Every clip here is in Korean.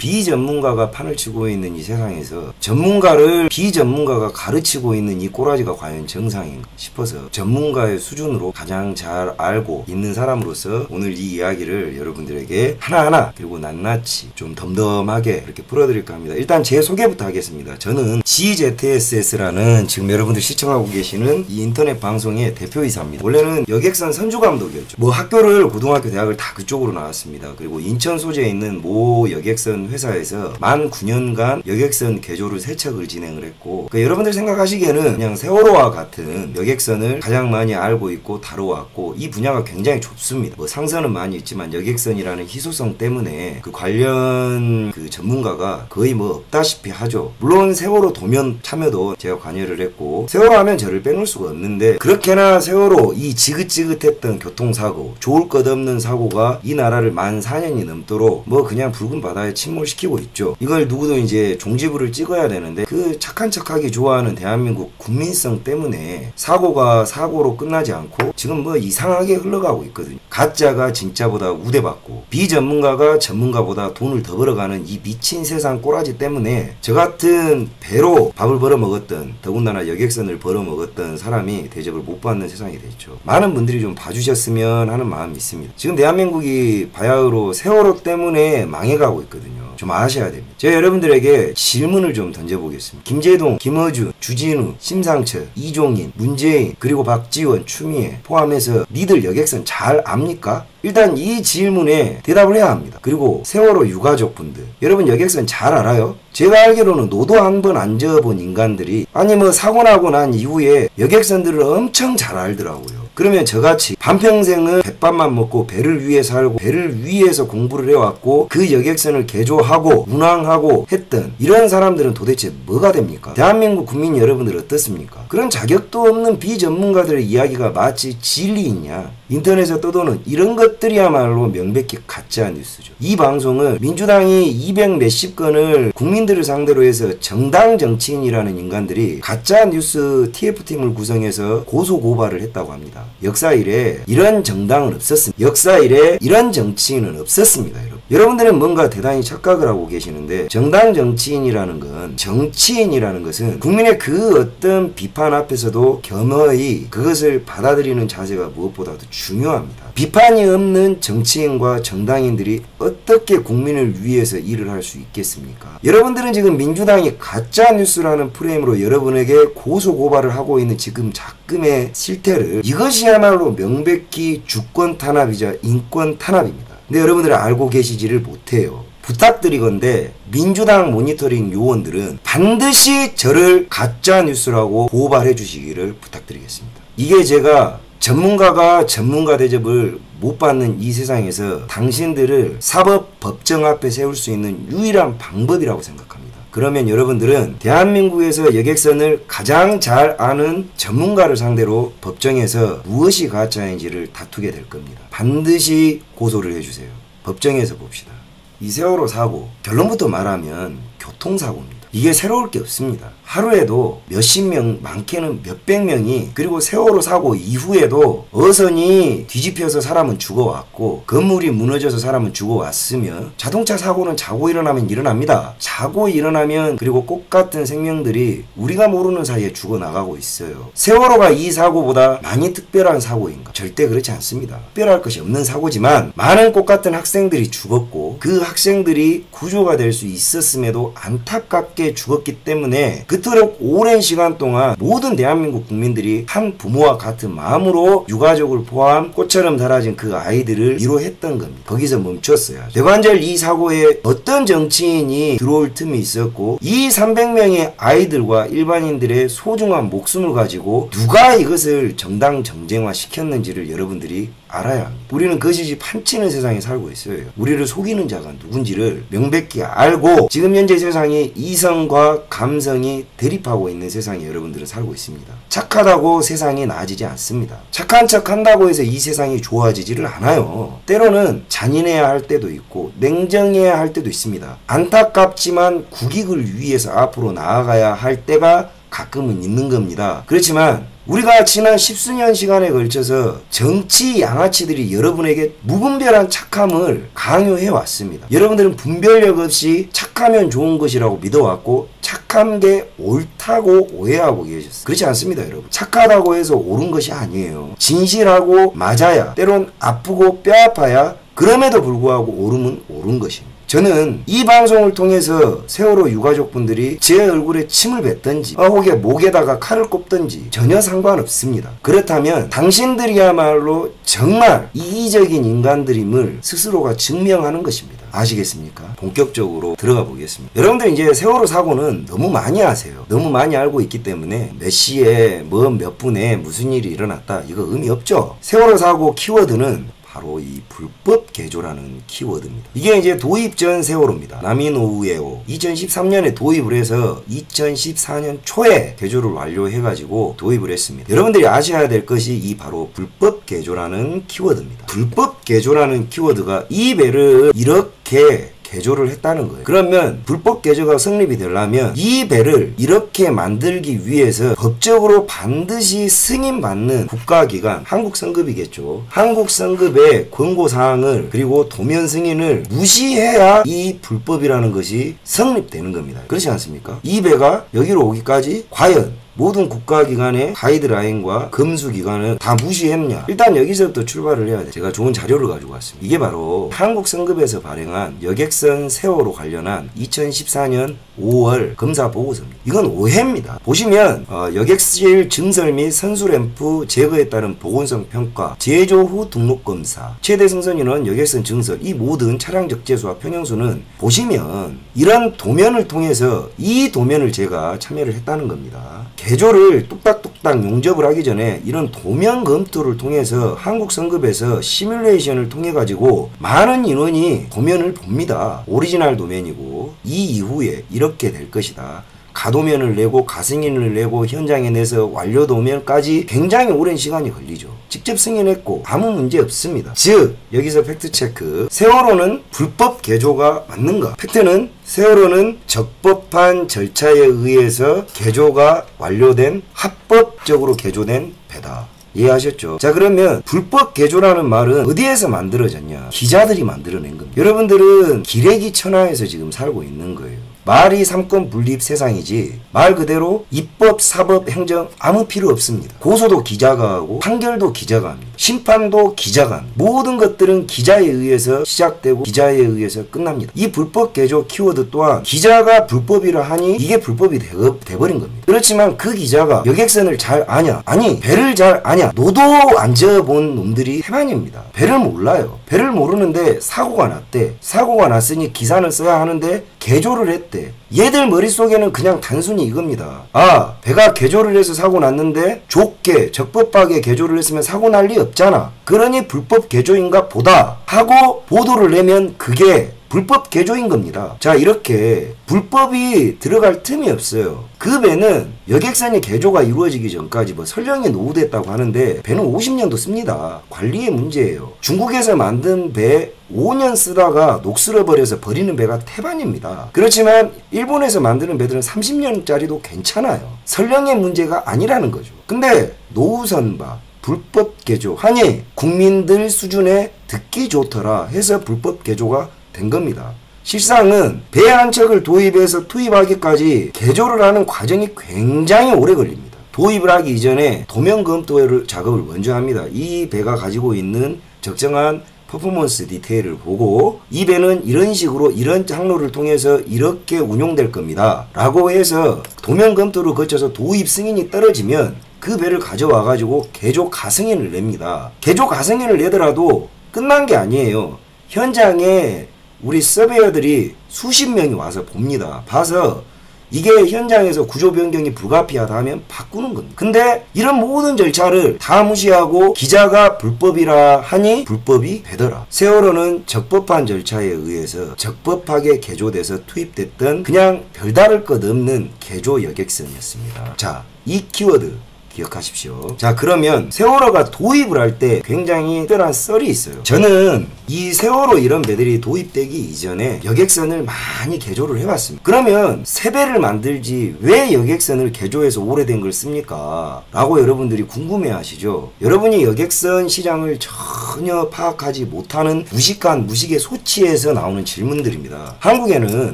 비전문가가 판을 치고 있는 이 세상에서 전문가를 비전문가가 가르치고 있는 이 꼬라지가 과연 정상인가 싶어서 전문가의 수준으로 가장 잘 알고 있는 사람으로서 오늘 이 이야기를 여러분들에게 하나하나 그리고 낱낱이 좀 덤덤하게 이렇게 풀어드릴까 합니다. 일단 제 소개부터 하겠습니다. 저는 GZSS라는 지금 여러분들 시청하고 계시는 이 인터넷 방송의 대표이사입니다. 원래는 여객선 선주감독이었죠. 뭐 학교를 고등학교 대학을 다 그쪽으로 나왔습니다. 그리고 인천 소재에 있는 모 여객선 회사에서 만 9년간 여객선 개조를 세척을 진행을 했고, 그러니까 여러분들 생각하시기에는 그냥 세월호와 같은 여객선을 가장 많이 알고 있고 다뤄왔고, 이 분야가 굉장히 좁습니다. 뭐 상선은 많이 있지만 여객선이라는 희소성 때문에 그 관련 그 전문가가 거의 뭐 없다시피 하죠. 물론 세월호 도면 참여도 제가 관여를 했고, 세월호 하면 저를 빼놓을 수가 없는데, 그렇게나 세월호 이 지긋지긋했던 교통사고, 좋을 것 없는 사고가 이 나라를 만 4년이 넘도록 뭐 그냥 붉은 바다에 침몰시키고 있죠. 이걸 누구도 이제 종지부를 찍어야 되는데, 그 착한 척하기 좋아하는 대한민국 국민성 때문에 사고가 사고로 끝나지 않고 지금 뭐 이상하게 흘러가고 있거든요. 가짜가 진짜보다 우대받고 비전문가가 전문가보다 돈을 더 벌어가는 이 미친 세상 꼬라지 때문에 저 같은 배로 밥을 벌어먹었던, 더군다나 여객선을 벌어먹었던 사람이 대접을 못 받는 세상이 됐죠. 많은 분들이 좀 봐주셨으면 하는 마음이 있습니다. 지금 대한민국이 바야흐로 세월호 때문에 망해가고 있거든요. 좀 아셔야 됩니다. 제가 여러분들에게 질문을 좀 던져보겠습니다. 김재동, 김어준, 주진우, 심상철, 이종인, 문재인, 그리고 박지원, 추미애 포함해서 니들 여객선 잘 압니까? 일단 이 질문에 대답을 해야 합니다. 그리고 세월호 유가족분들, 여러분 여객선 잘 알아요? 제가 알기로는 노도 한 번 안 저어본 인간들이 아니 뭐 사고 나고 난 이후에 여객선들을 엄청 잘 알더라고요. 그러면 저같이 반평생을 뱃밥만 먹고 배를 위해 살고 배를 위해서 공부를 해왔고 그 여객선을 개조하고 운항하고 했던 이런 사람들은 도대체 뭐가 됩니까? 대한민국 국민 여러분들 어떻습니까? 그런 자격도 없는 비전문가들의 이야기가 마치 진리 있냐? 인터넷에 떠도는 이런 것들이야말로 명백히 가짜 뉴스죠. 이 방송을 민주당이 200 몇십 건을 국민들을 상대로 해서 정당 정치인이라는 인간들이 가짜 뉴스 TF팀을 구성해서 고소 고발을 했다고 합니다. 역사 이래 이런 정당은 없었습니다. 역사 이래 이런 정치인은 없었습니다. 여러분들은 뭔가 대단히 착각을 하고 계시는데, 정당 정치인이라는 건, 정치인이라는 것은 국민의 그 어떤 비판 앞에서도 겸허히 그것을 받아들이는 자세가 무엇보다도 중요합니다. 비판이 없는 정치인과 정당인들이 어떻게 국민을 위해서 일을 할 수 있겠습니까? 여러분들은 지금 민주당이 가짜뉴스라는 프레임으로 여러분에게 고소고발을 하고 있는 지금 작금의 실태를, 이것이야말로 명백히 주권 탄압이자 인권 탄압입니다. 근데 여러분들은 알고 계시지를 못해요. 부탁드리건대 민주당 모니터링 요원들은 반드시 저를 가짜뉴스라고 고발해 주시기를 부탁드리겠습니다. 이게 제가 전문가가 전문가 대접을 못 받는 이 세상에서 당신들을 사법 법정 앞에 세울 수 있는 유일한 방법이라고 생각합니다. 그러면 여러분들은 대한민국에서 여객선을 가장 잘 아는 전문가를 상대로 법정에서 무엇이 가짜인지를 다투게 될 겁니다. 반드시 고소를 해주세요. 법정에서 봅시다. 이 세월호 사고, 결론부터 말하면 교통사고입니다. 이게 새로울 게 없습니다. 하루에도 몇십 명, 많게는 몇백 명이, 그리고 세월호 사고 이후에도 어선이 뒤집혀서 사람은 죽어왔고 건물이 무너져서 사람은 죽어왔으면 자동차 사고는 자고 일어나면 일어납니다. 자고 일어나면 그리고 꽃 같은 생명들이 우리가 모르는 사이에 죽어나가고 있어요. 세월호가 이 사고보다 많이 특별한 사고인가? 절대 그렇지 않습니다. 특별할 것이 없는 사고지만 많은 꽃 같은 학생들이 죽었고 그 학생들이 구조가 될 수 있었음에도 안타깝게 죽었기 때문에 그토록 오랜 시간 동안 모든 대한민국 국민들이 한 부모와 같은 마음으로 유가족을 포함 꽃처럼 자라진 그 아이들을 위로했던 겁니다. 거기서 멈췄어요. 대관절 이 사고에 어떤 정치인이 들어올 틈이 있었고 이 300명의 아이들과 일반인들의 소중한 목숨을 가지고 누가 이것을 정당 정쟁화 시켰는지를 여러분들이 알아야 합니다. 우리는 거짓이 판치는 세상에 살고 있어요. 우리를 속이는 자가 누군지를 명백히 알고 지금 현재 세상이 이성과 감성이 대립하고 있는 세상에 여러분들은 살고 있습니다. 착하다고 세상이 나아지지 않습니다. 착한 척 한다고 해서 이 세상이 좋아지지를 않아요. 때로는 잔인해야 할 때도 있고 냉정해야 할 때도 있습니다. 안타깝지만 국익을 위해서 앞으로 나아가야 할 때가 가끔은 있는 겁니다. 그렇지만 우리가 지난 10수년 시간에 걸쳐서 정치 양아치들이 여러분에게 무분별한 착함을 강요해 왔습니다. 여러분들은 분별력 없이 착하면 좋은 것이라고 믿어왔고 착한 게 옳다고 오해하고 계셨어요. 그렇지 않습니다, 여러분. 착하다고 해서 옳은 것이 아니에요. 진실하고 맞아야, 때론 아프고 뼈아파야 그럼에도 불구하고 옳음은 옳은 것입니다. 저는 이 방송을 통해서 세월호 유가족분들이 제 얼굴에 침을 뱉든지 혹여 목에다가 칼을 꼽든지 전혀 상관없습니다. 그렇다면 당신들이야말로 정말 이기적인 인간들임을 스스로가 증명하는 것입니다. 아시겠습니까? 본격적으로 들어가 보겠습니다. 여러분들 이제 세월호 사고는 너무 많이 아세요. 너무 많이 알고 있기 때문에 몇 시에 몇 분에 무슨 일이 일어났다 이거 의미 없죠. 세월호 사고 키워드는 바로 이 불법 개조라는 키워드입니다. 이게 이제 도입 전 세월호입니다. 나미노우에오 2013년에 도입을 해서 2014년 초에 개조를 완료해가지고 도입을 했습니다. 여러분들이 아셔야 될 것이 이 바로 불법 개조라는 키워드입니다. 불법 개조라는 키워드가 이 배를 이렇게 개조를 했다는 거예요. 그러면 불법 개조가 성립이 되려면 이 배를 이렇게 만들기 위해서 법적으로 반드시 승인받는 국가기관 한국성급이겠죠. 한국성급의 권고사항을 그리고 도면 승인을 무시해야 이 불법이라는 것이 성립되는 겁니다. 그렇지 않습니까? 이 배가 여기로 오기까지 과연 모든 국가기관의 가이드라인과 검수기관을 다 무시했냐? 일단 여기서부터 출발을 해야 돼. 제가 좋은 자료를 가지고 왔습니다. 이게 바로 한국성급에서 발행한 여객선 세월호 관련한 2014년 5월 검사보고서입니다. 이건 오해입니다. 보시면 여객실 증설 및 선수램프 제거에 따른 보건성 평가, 제조 후 등록검사, 최대 승선인원, 여객선 증설 이 모든 차량 적재수와 평형수는 보시면 이런 도면을 통해서 이 도면을 제가 참여를 했다는 겁니다. 개조를 뚝딱뚝딱 용접을 하기 전에 이런 도면 검토를 통해서 한국성급에서 시뮬레이션을 통해 가지고 많은 인원이 도면을 봅니다. 오리지널 도면이고 이 이후에 이렇게 될 것이다. 가도면을 내고 가승인을 내고 현장에 내서 완료 도면까지 굉장히 오랜 시간이 걸리죠. 직접 승인했고 아무 문제 없습니다. 즉 여기서 팩트체크, 세월호는 불법 개조가 맞는가? 팩트는 세월호는 적법한 절차에 의해서 개조가 완료된 합법적으로 개조된 배다. 이해하셨죠? 자, 그러면 불법 개조라는 말은 어디에서 만들어졌냐? 기자들이 만들어낸 겁니다. 여러분들은 기레기 천하에서 지금 살고 있는 거예요. 말이 삼권 분립 세상이지 말 그대로 입법, 사법, 행정 아무 필요 없습니다. 고소도 기자가 하고 판결도 기자가 합니다. 심판도 기자가 합니다. 모든 것들은 기자에 의해서 시작되고 기자에 의해서 끝납니다. 이 불법 개조 키워드 또한 기자가 불법이라 하니 이게 불법이 돼버린 겁니다. 그렇지만 그 기자가 여객선을 잘 아냐? 아니 배를 잘 아냐? 노도 안 지어본 놈들이 태반입니다. 배를 몰라요. 배를 모르는데 사고가 났대. 사고가 났으니 기사는 써야 하는데 개조를 했대. 얘들 머릿속에는 그냥 단순히 이겁니다. 아, 배가 개조를 해서 사고 났는데 좋게 적법하게 개조를 했으면 사고 날 리 없잖아. 그러니 불법 개조인가 보다 하고 보도를 내면 그게 불법 개조인 겁니다. 자, 이렇게 불법이 들어갈 틈이 없어요. 그 배는 여객선이 개조가 이루어지기 전까지 뭐 설령이 노후됐다고 하는데 배는 50년도 씁니다. 관리의 문제예요. 중국에서 만든 배 5년 쓰다가 녹슬어버려서 버리는 배가 태반입니다. 그렇지만 일본에서 만드는 배들은 30년짜리도 괜찮아요. 설령의 문제가 아니라는 거죠. 근데 노후선박 불법 개조 하니 국민들 수준에 듣기 좋더라 해서 불법 개조가 된 겁니다. 실상은 배 한 척을 도입해서 투입하기까지 개조를 하는 과정이 굉장히 오래 걸립니다. 도입을 하기 이전에 도면 검토 작업을 먼저 합니다. 이 배가 가지고 있는 적정한 퍼포먼스 디테일을 보고 이 배는 이런 식으로 이런 항로를 통해서 이렇게 운용될 겁니다 라고 해서 도면 검토를 거쳐서 도입 승인이 떨어지면 그 배를 가져와 가지고 개조 가승인을 냅니다. 개조 가승인을 내더라도 끝난 게 아니에요. 현장에 우리 서베어들이 수십 명이 와서 봅니다. 봐서 이게 현장에서 구조 변경이 불가피하다 하면 바꾸는 겁니다. 근데 이런 모든 절차를 다 무시하고 기자가 불법이라 하니 불법이 되더라. 세월호는 적법한 절차에 의해서 적법하게 개조돼서 투입됐던 그냥 별다를 것 없는 개조 여객선이었습니다. 자, 이 키워드 기억하십시오. 자, 그러면 세월호가 도입을 할 때 굉장히 특별한 썰이 있어요. 저는 이 세월호 이런 배들이 도입되기 이전에 여객선을 많이 개조를 해왔습니다. 그러면 새 배를 만들지 왜 여객선을 개조해서 오래된 걸 씁니까? 라고 여러분들이 궁금해 하시죠. 여러분이 여객선 시장을 전혀 파악하지 못하는 무식의 소치에서 나오는 질문들입니다. 한국에는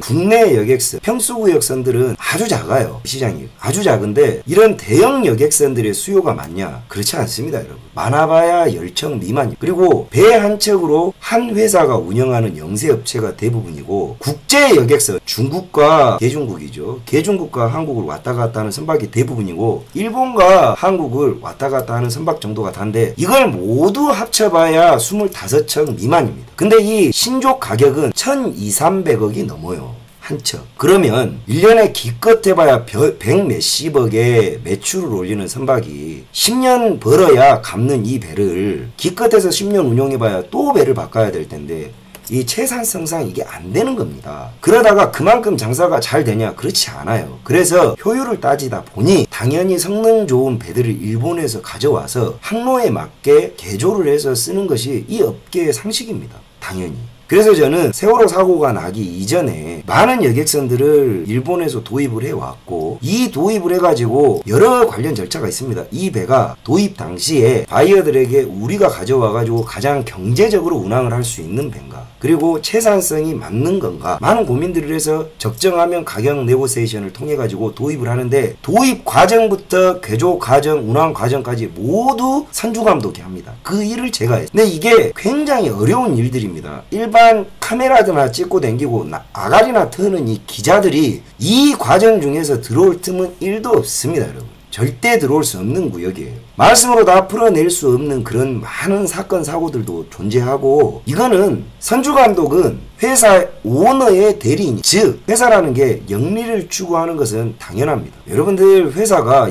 국내 여객선, 평수구역선들은 아주 작아요. 시장이 아주 작은데 이런 대형 여객선들의 수요가 많냐? 그렇지 않습니다, 여러분. 많아봐야 10척 미만이에요. 그리고 배 한 척으로 한 회사가 운영하는 영세업체가 대부분이고, 국제 여객선, 중국과 개중국이죠. 개중국과 한국을 왔다 갔다 하는 선박이 대부분이고, 일본과 한국을 왔다 갔다 하는 선박 정도가 단데, 이걸 모두 합쳐봐야 25척 미만입니다. 근데 이 신족 가격은 1,200~1,300억이 넘어요. 한 척. 그러면 1년에 기껏 해봐야 100 몇십억의 매출을 올리는 선박이 10년 벌어야 갚는 이 배를 기껏해서 10년 운용해봐야 또 배를 바꿔야 될 텐데, 이 채산성상 이게 안 되는 겁니다. 그러다가 그만큼 장사가 잘 되냐? 그렇지 않아요. 그래서 효율을 따지다 보니 당연히 성능 좋은 배들을 일본에서 가져와서 항로에 맞게 개조를 해서 쓰는 것이 이 업계의 상식입니다. 당연히. 그래서 저는 세월호 사고가 나기 이전에 많은 여객선들을 일본에서 도입을 해왔고, 이 도입을 해가지고 여러 관련 절차가 있습니다. 이 배가 도입 당시에 바이어들에게 우리가 가져와가지고 가장 경제적으로 운항을 할 수 있는 배인가, 그리고 채산성이 맞는 건가, 많은 고민들을 해서 적정하면 가격 네고시에이션을 통해가지고 도입을 하는데, 도입 과정부터 개조 과정, 운항 과정까지 모두 선주감독이 합니다. 그 일을 제가 했어요. 근데 이게 굉장히 어려운 일들입니다. 일반 카메라드나 찍고 댕기고 아가리나 트는 이 기자들이 이 과정 중에서 들어올 틈은 1도 없습니다, 여러분. 절대 들어올 수 없는 구역이에요. 말씀으로 다 풀어낼 수 없는 그런 많은 사건 사고들도 존재하고, 이거는 선주감독은 회사 오너의 대리인, 즉 회사라는 게 영리를 추구하는 것은 당연합니다. 여러분들 회사가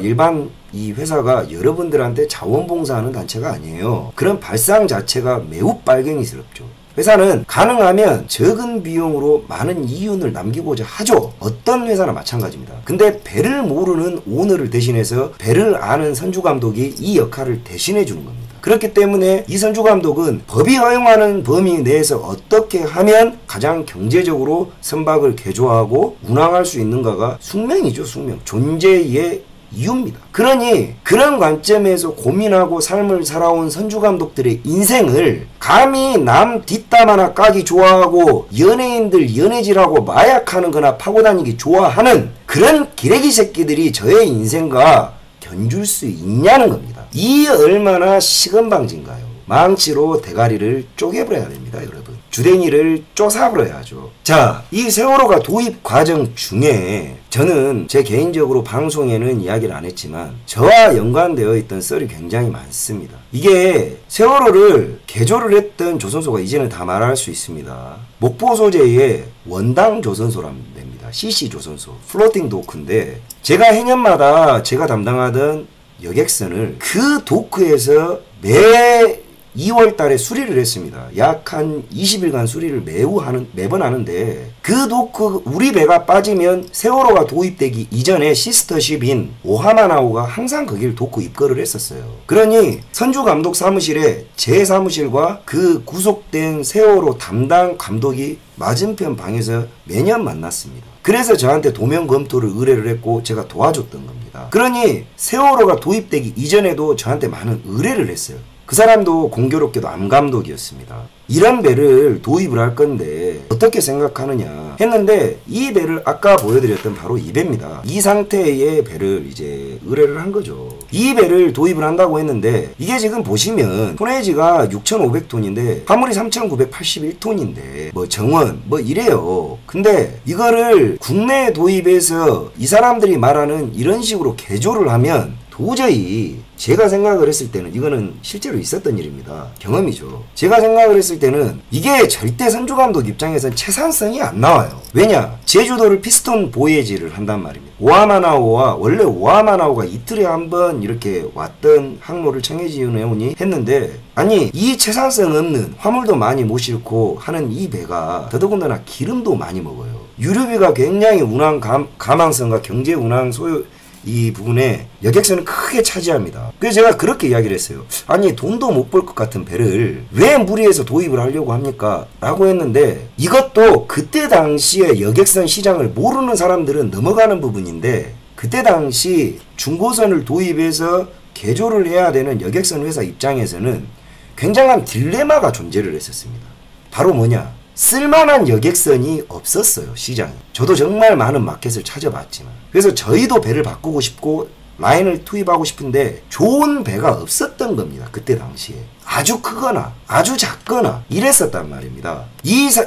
이 회사가 여러분들한테 자원봉사하는 단체가 아니에요. 그런 발상 자체가 매우 빨갱이스럽죠. 회사는 가능하면 적은 비용으로 많은 이윤을 남기고자 하죠. 어떤 회사나 마찬가지입니다. 근데 배를 모르는 오너를 대신해서 배를 아는 선주감독이 이 역할을 대신해 주는 겁니다. 그렇기 때문에 이 선주감독은 법이 허용하는 범위 내에서 어떻게 하면 가장 경제적으로 선박을 개조하고 운항할 수 있는가가 숙명이죠. 숙명. 존재의 이유입니다. 그러니 그런 관점에서 고민하고 삶을 살아온 선주감독들의 인생을 감히 남 뒷담 하나 까기 좋아하고 연예인들 연애질하고 마약하는 거나 파고 다니기 좋아하는 그런 기레기 새끼들이 저의 인생과 견줄 수 있냐는 겁니다. 이 얼마나 시건방진가요. 망치로 대가리를 쪼개버려야 됩니다, 여러분. 주댕이를 쪼사버려야죠. 자, 이 세월호가 도입 과정 중에 저는 제 개인적으로 방송에는 이야기를 안 했지만 저와 연관되어 있던 썰이 굉장히 많습니다. 이게 세월호를 개조를 했던 조선소가 이제는 다 말할 수 있습니다. 목포 소재의 원당 조선소라는 데입니다. CC 조선소, 플로팅 도크인데, 제가 해년마다 제가 담당하던 여객선을 그 도크에서 매 2월 달에 수리를 했습니다. 약 한 20일간 수리를 매번 하는데, 그 도크, 우리 배가 빠지면 세월호가 도입되기 이전에 시스터십인 오하마나오가 항상 거길 도크 입거를 했었어요. 그러니 선주감독 사무실에 제 사무실과 그 구속된 세월호 담당 감독이 맞은편 방에서 매년 만났습니다. 그래서 저한테 도면 검토를 의뢰를 했고 제가 도와줬던 겁니다. 그러니 세월호가 도입되기 이전에도 저한테 많은 의뢰를 했어요. 그 사람도 공교롭게도 암감독이었습니다. 이런 배를 도입을 할 건데 어떻게 생각하느냐 했는데, 이 배를 아까 보여드렸던 바로 이 배입니다. 이 상태의 배를 이제 의뢰를 한 거죠. 이 배를 도입을 한다고 했는데, 이게 지금 보시면 톤에이지가 6,500톤인데 화물이 3,981톤인데 뭐 정원 뭐 이래요. 근데 이거를 국내에 도입해서 이 사람들이 말하는 이런 식으로 개조를 하면 도저히, 제가 생각을 했을 때는 이거는 실제로 있었던 일입니다. 경험이죠. 제가 생각을 했을 때는 이게 절대 선주감독 입장에서는 채산성이 안 나와요. 왜냐? 제주도를 피스톤 보예지를 한단 말입니다. 오하마나오와, 원래 오하마나오가 이틀에 한 번 이렇게 왔던 항로를 청해지운해오니 했는데, 아니 이 채산성 없는, 화물도 많이 못 싣고 하는 이 배가 더더군다나 기름도 많이 먹어요. 유류비가 굉장히 운항 가망성과 경제 운항 소요 이 부분에 여객선은 크게 차지합니다. 그래서 제가 그렇게 이야기를 했어요. 아니 돈도 못 벌 것 같은 배를 왜 무리해서 도입을 하려고 합니까? 라고 했는데 이것도 그때 당시에 여객선 시장을 모르는 사람들은 넘어가는 부분인데 그때 당시 중고선을 도입해서 개조를 해야 되는 여객선 회사 입장에서는 굉장한 딜레마가 존재를 했었습니다. 바로 뭐냐? 쓸만한 여객선이 없었어요, 시장에. 저도 정말 많은 마켓을 찾아봤지만. 그래서 저희도 배를 바꾸고 싶고 라인을 투입하고 싶은데 좋은 배가 없었던 겁니다. 그때 당시에. 아주 크거나 아주 작거나 이랬었단 말입니다.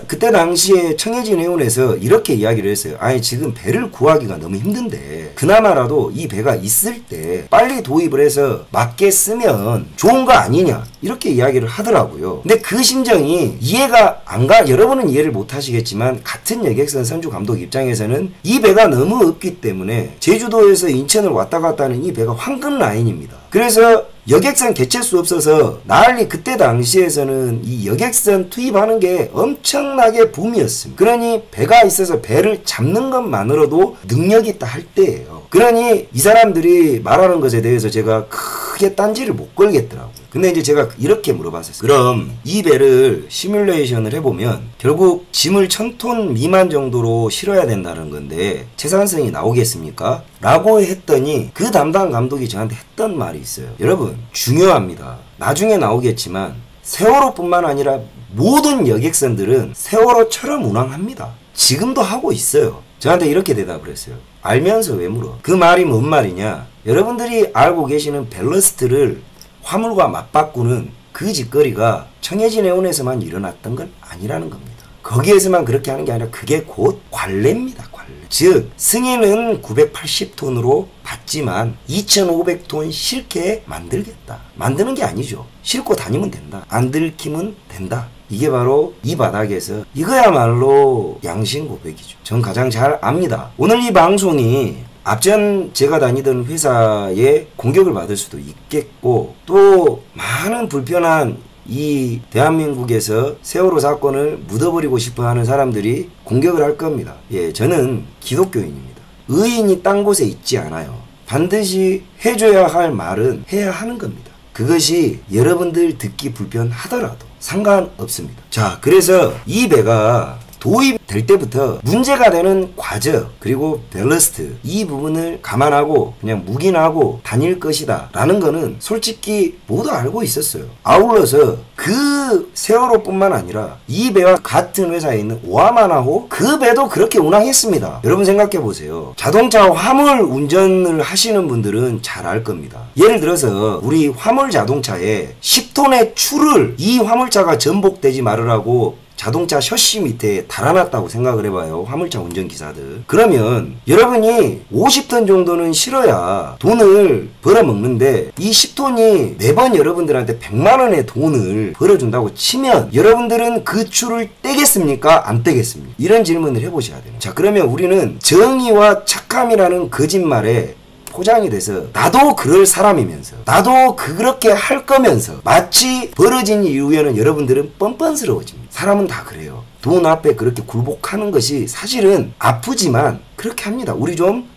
그때 당시에 청해진 해운에서 이렇게 이야기를 했어요. 아니 지금 배를 구하기가 너무 힘든데 그나마라도 이 배가 있을 때 빨리 도입을 해서 맞게 쓰면 좋은 거 아니냐 이렇게 이야기를 하더라고요. 근데 그 심정이 이해가 안 가, 여러분은 이해를 못 하시겠지만 같은 여객선 선주 감독 입장에서는 이 배가 너무 없기 때문에 제주도에서 인천을 왔다 갔다 하는 이 배가 황금 라인입니다. 그래서 여객선 개체수 없어서 난리 그때 당시에서는 이 여객선 투입하는 게 엄청나게 붐이었습니다. 그러니 배가 있어서 배를 잡는 것만으로도 능력이 있다 할 때예요. 그러니 이 사람들이 말하는 것에 대해서 제가 크게 딴지를 못 걸겠더라고요. 근데 이제 제가 이렇게 물어봤었어요. 그럼 이 배를 시뮬레이션을 해보면 결국 짐을 1000톤 미만 정도로 실어야 된다는 건데 채산성이 나오겠습니까? 라고 했더니 그 담당 감독이 저한테 했던 말이 있어요. 여러분 중요합니다. 나중에 나오겠지만 세월호뿐만 아니라 모든 여객선들은 세월호처럼 운항합니다. 지금도 하고 있어요. 저한테 이렇게 대답을 했어요. 알면서 왜 물어? 그 말이 뭔 말이냐? 여러분들이 알고 계시는 밸러스트를 화물과 맞바꾸는 그 짓거리가 청해진 해운에서만 일어났던 건 아니라는 겁니다. 거기에서만 그렇게 하는 게 아니라 그게 곧 관례입니다. 관례. 즉 승인은 980톤으로 받지만 2500톤 실게 만들겠다. 만드는 게 아니죠. 싣고 다니면 된다. 안 들키면 된다. 이게 바로 이 바닥에서 이거야말로 양심 고백이죠. 전 가장 잘 압니다. 오늘 이 방송이 앞전 제가 다니던 회사에 공격을 받을 수도 있겠고 또 많은 불편한 이 대한민국에서 세월호 사건을 묻어버리고 싶어 하는 사람들이 공격을 할 겁니다. 예, 저는 기독교인입니다. 의인이 딴 곳에 있지 않아요. 반드시 해줘야 할 말은 해야 하는 겁니다. 그것이 여러분들 듣기 불편하더라도 상관없습니다. 자, 그래서 이 배가 도입될 때부터 문제가 되는 과정 그리고 밸러스트 이 부분을 감안하고 그냥 묵인하고 다닐 것이다 라는 거는 솔직히 모두 알고 있었어요. 아울러서 그 세월호뿐만 아니라 이 배와 같은 회사에 있는 오하마나호 그 배도 그렇게 운항했습니다. 여러분 생각해 보세요. 자동차 화물 운전을 하시는 분들은 잘 알 겁니다. 예를 들어서 우리 화물 자동차에 10톤의 추를 이 화물차가 전복되지 말으라고 자동차 셔시 밑에 달아놨다고 생각을 해봐요. 화물차 운전기사들. 그러면 여러분이 50톤 정도는 실어야 돈을 벌어먹는데 이 10톤이 매번 여러분들한테 100만원의 돈을 벌어준다고 치면 여러분들은 그 추를 떼겠습니까? 안 떼겠습니까? 이런 질문을 해보셔야 돼요. 자, 그러면 우리는 정의와 착함이라는 거짓말에 포장이 돼서 나도 그럴 사람이면서 나도 그렇게 할 거면서 마치 벌어진 이후에는 여러분들은 뻔뻔스러워집니다. 사람은 다 그래요. 돈 앞에 그렇게 굴복하는 것이 사실은 아프지만 그렇게 합니다. 우리 좀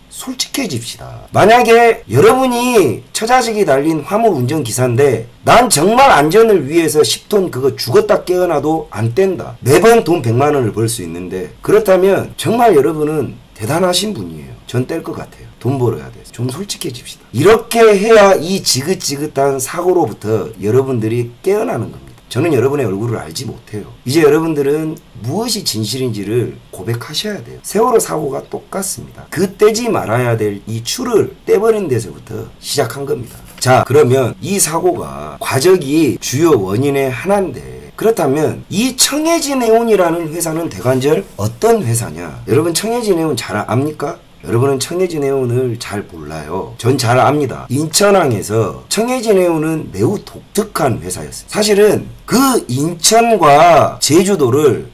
솔직해집시다. 만약에 여러분이 처자식이 달린 화물 운전기사인데 난 정말 안전을 위해서 10톤 그거 죽었다 깨어나도 안 뗀다. 매번 돈 100만원을 벌 수 있는데 그렇다면 정말 여러분은 대단하신 분이에요. 전 뗄 것 같아요. 돈 벌어야 돼. 좀 솔직해집시다. 이렇게 해야 이 지긋지긋한 사고로부터 여러분들이 깨어나는 겁니다. 저는 여러분의 얼굴을 알지 못해요. 이제 여러분들은 무엇이 진실인지를 고백하셔야 돼요. 세월호 사고가 똑같습니다. 그 떼지 말아야 될 이 추를 떼버린 데서부터 시작한 겁니다. 자, 그러면 이 사고가 과적이 주요 원인의 하나인데 그렇다면 이 청해진 해운이라는 회사는 대관절 어떤 회사냐? 여러분 청해진 해운 잘 압니까? 여러분은 청해진 해운을 잘 몰라요. 전 잘 압니다. 인천항에서 청해진 해운은 매우 독특한 회사였어요. 사실은 그 인천과 제주도를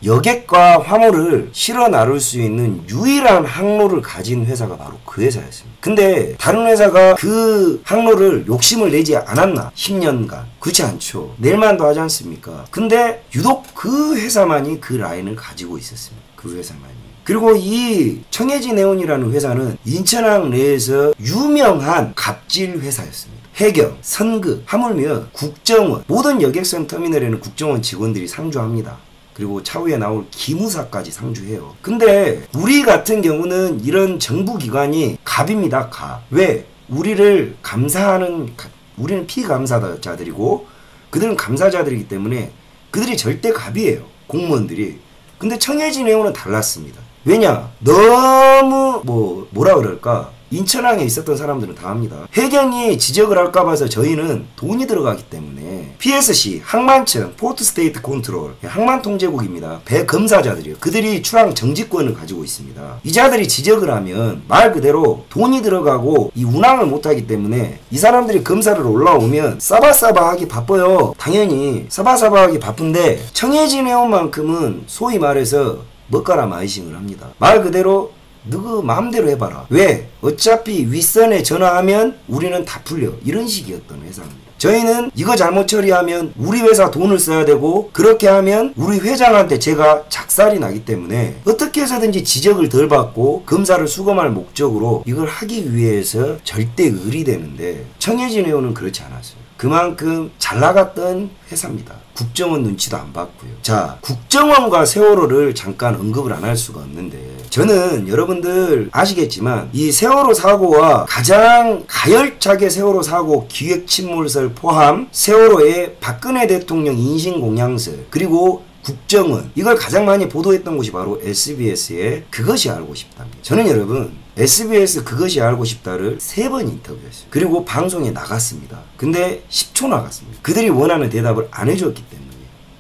여객과 화물을 실어 나를 수 있는 유일한 항로를 가진 회사가 바로 그 회사였습니다. 근데 다른 회사가 그 항로를 욕심을 내지 않았나? 10년간. 그렇지 않죠. 낼만도 하지 않습니까? 근데 유독 그 회사만이 그 라인을 가지고 있었습니다. 그 회사만이. 그리고 이 청해진해운이라는 회사는 인천항 내에서 유명한 갑질 회사였습니다. 해경, 선급, 하물며 국정원, 모든 여객선 터미널에는 국정원 직원들이 상주합니다. 그리고 차후에 나올 기무사까지 상주해요. 근데 우리 같은 경우는 이런 정부기관이 갑입니다. 갑. 왜? 우리를 감사하는, 우리는 피감사자들이고 그들은 감사자들이기 때문에 그들이 절대 갑이에요. 공무원들이. 근데 청해진해운은 달랐습니다. 왜냐? 너무 뭐라 그럴까? 인천항에 있었던 사람들은 다 합니다. 해경이 지적을 할까 봐서 저희는 돈이 들어가기 때문에 PSC, 항만청, 포트 스테이트 컨트롤, 항만통제국입니다. 배검사자들이요. 그들이 출항 정지권을 가지고 있습니다. 이 자들이 지적을 하면 말 그대로 돈이 들어가고 이 운항을 못하기 때문에 이 사람들이 검사를 올라오면 싸바싸바하기 바빠요. 당연히 싸바싸바하기 바쁜데 청해진해운만큼은 소위 말해서 먹가라 마이싱을 합니다. 말 그대로 너그 마음대로 해봐라. 왜? 어차피 윗선에 전화하면 우리는 다 풀려. 이런 식이었던 회사입니다. 저희는 이거 잘못 처리하면 우리 회사 돈을 써야 되고 그렇게 하면 우리 회장한테 제가 작살이 나기 때문에 어떻게 해서든지 지적을 덜 받고 검사를 수검할 목적으로 이걸 하기 위해서 절대 의리되는데 청해진해운은 그렇지 않았어요. 그만큼 잘 나갔던 회사입니다. 국정원 눈치도 안 봤고요. 자, 국정원과 세월호를 잠깐 언급을 안 할 수가 없는데 저는 여러분들 아시겠지만 이 세월호 사고와 가장 가열차게 세월호 사고 기획침몰설 포함 세월호의 박근혜 대통령 인신공양설 그리고 국정원 이걸 가장 많이 보도했던 곳이 바로 SBS의 그것이 알고 싶답니다. 저는 여러분 SBS 그것이 알고 싶다를 3번 인터뷰했어요. 그리고 방송에 나갔습니다. 근데 10초 나갔습니다. 그들이 원하는 대답을 안 해줬기 때문에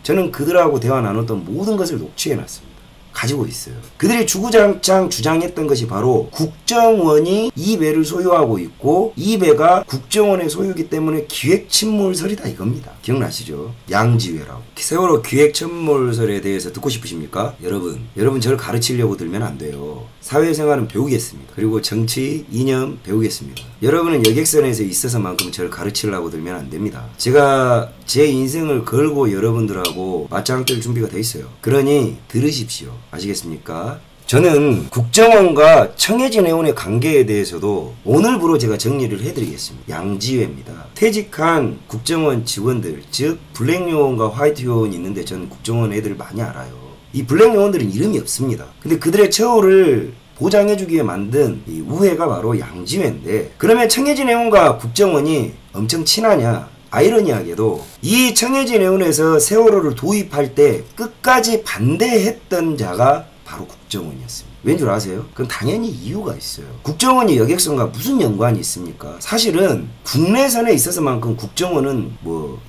저는 그들하고 대화 나눴던 모든 것을 녹취해놨습니다. 가지고 있어요. 그들이 주구장창 주장했던 것이 바로 국정원이 이 배를 소유하고 있고 이 배가 국정원의 소유이기 때문에 기획침몰설이다 이겁니다. 기억나시죠? 양지회라고. 세월호 기획침몰설에 대해서 듣고 싶으십니까? 여러분 저를 가르치려고 들면 안 돼요. 사회생활은 배우겠습니다. 그리고 정치, 이념 배우겠습니다. 여러분은 여객선에서 있어서만큼 저를 가르치려고 들면 안 됩니다. 제가 제 인생을 걸고 여러분들하고 맞짱 뜰 준비가 돼 있어요. 그러니 들으십시오. 아시겠습니까? 저는 국정원과 청해진해운의 관계에 대해서도 오늘부로 제가 정리를 해드리겠습니다. 양지회입니다. 퇴직한 국정원 직원들, 즉 블랙요원과 화이트요원이 있는데 저는 국정원 애들 많이 알아요. 이 블랙요원들은 이름이 없습니다. 근데 그들의 처우를 보장해주기 위해 만든 이 우회가 바로 양지회인데 그러면 청해진해운과 국정원이 엄청 친하냐? 아이러니하게도 이 청해진해운에서 세월호를 도입할 때 끝까지 반대했던 자가 바로 국정원이었습니다. 왠 줄 아세요? 그건 당연히 이유가 있어요. 국정원이 여객선과 무슨 연관이 있습니까? 사실은 국내선에 있어서만큼 국정원은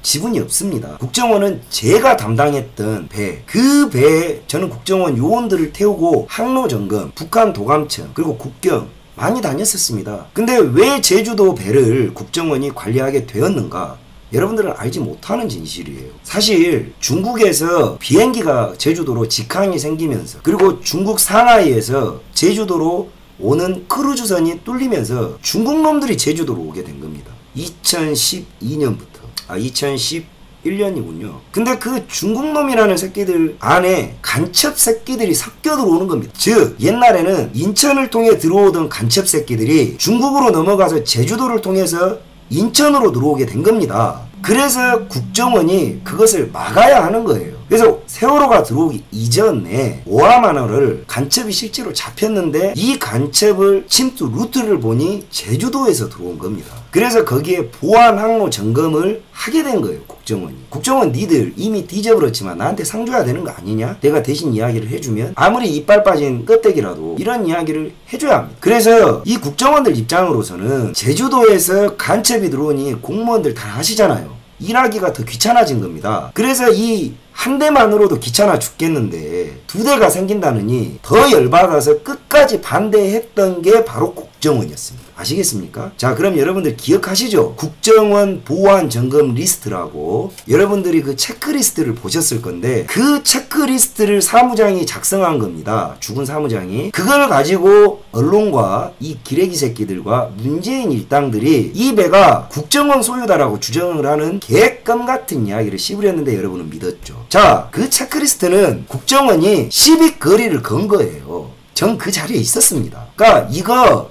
지분이 없습니다. 국정원은 제가 담당했던 배, 그 배에 저는 국정원 요원들을 태우고 항로 점검, 북한 도감청, 그리고 국경 많이 다녔었습니다. 근데 왜 제주도 배를 국정원이 관리하게 되었는가? 여러분들은 알지 못하는 진실이에요. 사실 중국에서 비행기가 제주도로 직항이 생기면서 그리고 중국 상하이에서 제주도로 오는 크루즈선이 뚫리면서 중국 놈들이 제주도로 오게 된 겁니다. 2012년부터 2011년이군요. 근데 그 중국 놈이라는 새끼들 안에 간첩 새끼들이 섞여 들어오는 겁니다. 즉 옛날에는 인천을 통해 들어오던 간첩 새끼들이 중국으로 넘어가서 제주도를 통해서 인천으로 들어오게 된 겁니다. 그래서 국정원이 그것을 막아야 하는 거예요. 그래서 세월호가 들어오기 이전에 오하마너를 간첩이 실제로 잡혔는데 이 간첩을 침투 루트를 보니 제주도에서 들어온 겁니다. 그래서 거기에 보안 항로 점검을 하게 된 거예요. 국정원이. 국정원 니들 이미 뒤져버렸지만 나한테 상줘야 되는 거 아니냐? 내가 대신 이야기를 해주면 아무리 이빨 빠진 껍데기라도 이런 이야기를 해줘야 합니다. 그래서 이 국정원들 입장으로서는 제주도에서 간첩이 들어오니 공무원들 다 아시잖아요. 일하기가 더 귀찮아진 겁니다. 그래서 이 한 대만으로도 귀찮아 죽겠는데 2대가 생긴다느니 더 열받아서 끝까지 반대했던 게 바로 국정원이었습니다. 아시겠습니까? 자, 그럼 여러분들 기억하시죠? 국정원 보안 점검 리스트라고 여러분들이 그 체크리스트를 보셨을 건데 그 체크리스트를 사무장이 작성한 겁니다. 죽은 사무장이. 그걸 가지고 언론과 이 기레기 새끼들과 문재인 일당들이 이 배가 국정원 소유다라고 주장을 하는 개껌 같은 이야기를 씹으렸는데 여러분은 믿었죠. 자, 그 체크리스트는 국정원이 시빅 거리를 건 거예요. 전 그 자리에 있었습니다. 그러니까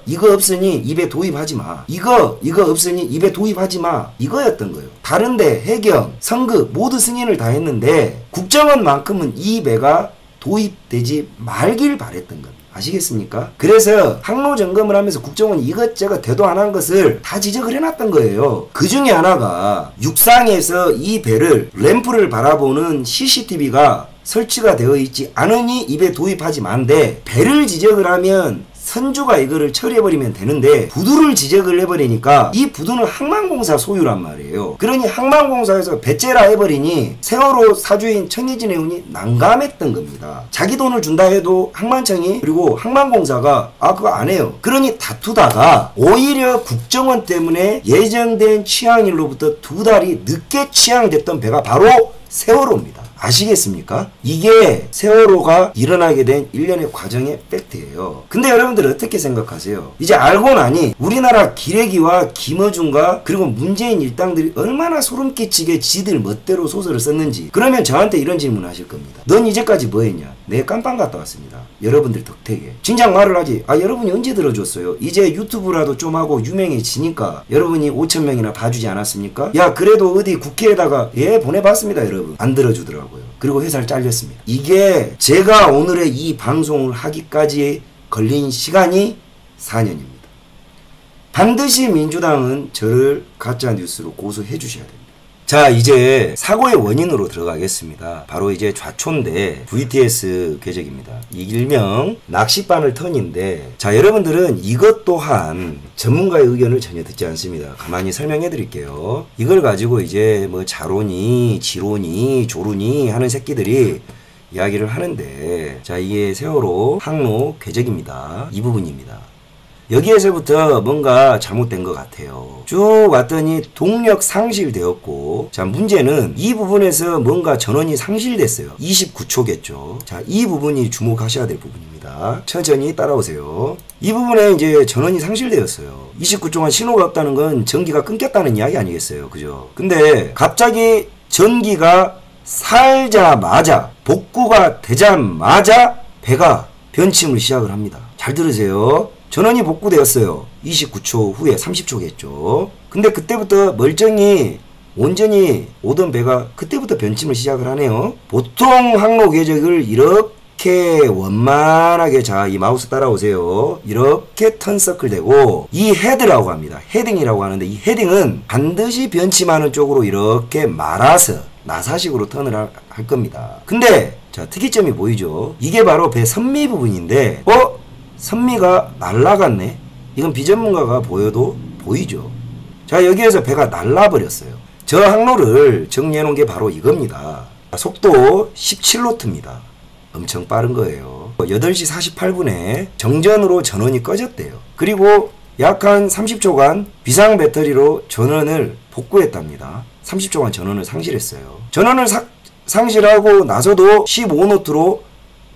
이거 없으니 입에 도입하지 마. 이거 없으니 입에 도입하지 마. 이거였던 거예요. 다른데 해경, 성급 모두 승인을 다 했는데 국정원만큼은 이 배가 도입되지 말길 바랬던 겁니다. 아시겠습니까? 그래서 항로 점검을 하면서 국정원이 이것저것 대도 안 한 것을 다 지적을 해놨던 거예요. 그 중에 하나가 육상에서 이 배를 램프를 바라보는 CCTV가 설치가 되어 있지 않으니 입에 도입하지 마인데, 배를 지적을 하면 선주가 이거를 처리해버리면 되는데 부두를 지적을 해버리니까 이 부두는 항만공사 소유란 말이에요. 그러니 항만공사에서 배째라 해버리니 세월호 사주인 청해진 해운이 난감했던 겁니다. 자기 돈을 준다 해도 항만청이 그리고 항만공사가 그거 안 해요. 그러니 다투다가 오히려 국정원 때문에 예정된 취항일로부터 2달이 늦게 취항됐던 배가 바로 세월호입니다. 아시겠습니까? 이게 세월호가 일어나게 된 일련의 과정의 팩트예요. 근데 여러분들 어떻게 생각하세요? 이제 알고 나니 우리나라 기레기와 김어준과 그리고 문재인 일당들이 얼마나 소름 끼치게 지들 멋대로 소설을 썼는지, 그러면 저한테 이런 질문 하실 겁니다. 넌 이제까지 뭐 했냐? 내 깜빵 갔다 왔습니다. 여러분들 덕택에. 진작 말을 하지. 여러분이 언제 들어줬어요? 이제 유튜브라도 좀 하고 유명해지니까 여러분이 5,000명이나 봐주지 않았습니까? 야, 그래도 어디 국회에다가 보내봤습니다. 여러분 안 들어주더라고요. 그리고 회사를 잘렸습니다. 이게 제가 오늘의 이 방송을 하기까지 걸린 시간이 4년입니다. 반드시 민주당은 저를 가짜뉴스로 고소해 주셔야 됩니다. 자, 이제 사고의 원인으로 들어가겠습니다. 바로 이제 좌초인데 VTS 궤적입니다. 일명 낚싯바늘 턴인데, 자, 여러분들은 이것 또한 전문가의 의견을 전혀 듣지 않습니다. 가만히 설명해 드릴게요. 이걸 가지고 이제 뭐 자로니 지로니 조루니 하는 새끼들이 이야기를 하는데, 자, 이게 세월호 항로 궤적입니다. 이 부분입니다. 여기에서부터 뭔가 잘못된 것 같아요. 쭉 왔더니 동력 상실되었고, 자, 문제는 이 부분에서 뭔가 전원이 상실됐어요. 29초겠죠. 자, 이 부분이 주목하셔야 될 부분입니다. 천천히 따라오세요. 이 부분에 이제 전원이 상실되었어요. 29초간 신호가 없다는 건 전기가 끊겼다는 이야기 아니겠어요? 그죠? 근데 갑자기 전기가 살자마자, 복구가 되자마자 배가 변침을 시작을 합니다. 잘 들으세요. 전원이 복구되었어요. 29초 후에 30초겠죠. 근데 그때부터 멀쩡히 온전히 오던 배가 그때부터 변침을 시작을 하네요. 보통 항로 궤적을 이렇게 원만하게, 자, 이 마우스 따라오세요. 이렇게 턴서클 되고, 이 헤드라고 합니다. 헤딩이라고 하는데, 이 헤딩은 반드시 변침하는 쪽으로 이렇게 말아서 나사식으로 턴을 할 겁니다. 근데 자, 특이점이 보이죠? 이게 바로 배 선미 부분인데, 선미가 날아갔네? 이건 비전문가가 보여도 보이죠. 자, 여기에서 배가 날아버렸어요. 저 항로를 정리해 놓은 게 바로 이겁니다. 속도 17노트입니다. 엄청 빠른 거예요. 8시 48분에 정전으로 전원이 꺼졌대요. 그리고 약 한 30초간 비상 배터리로 전원을 복구했답니다. 30초간 전원을 상실했어요. 전원을 상실하고 나서도 15노트로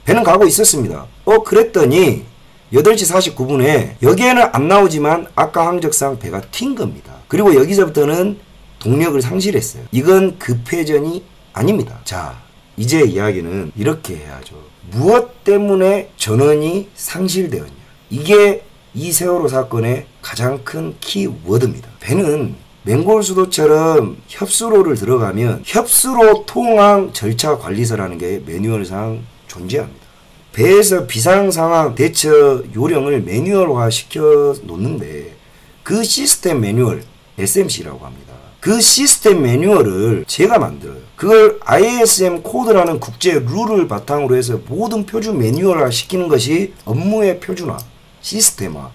배는 가고 있었습니다. 그랬더니 8시 49분에 여기에는 안 나오지만 아까 항적상 배가 튄 겁니다. 그리고 여기서부터는 동력을 상실했어요. 이건 급회전이 아닙니다. 자, 이제 이야기는 이렇게 해야죠. 무엇 때문에 전원이 상실되었냐? 이게 이 세월호 사건의 가장 큰 키워드입니다. 배는 맹골수도처럼 협수로를 들어가면 협수로 통항 절차 관리서라는 게 매뉴얼상 존재합니다. 배에서 비상상황 대처 요령을 매뉴얼화 시켜 놓는데, 그 시스템 매뉴얼 SMC라고 합니다. 그 시스템 매뉴얼을 제가 만들어요. 그걸 IASM 코드라는 국제 룰을 바탕으로 해서 모든 표준 매뉴얼화 시키는 것이 업무의 표준화, 시스템화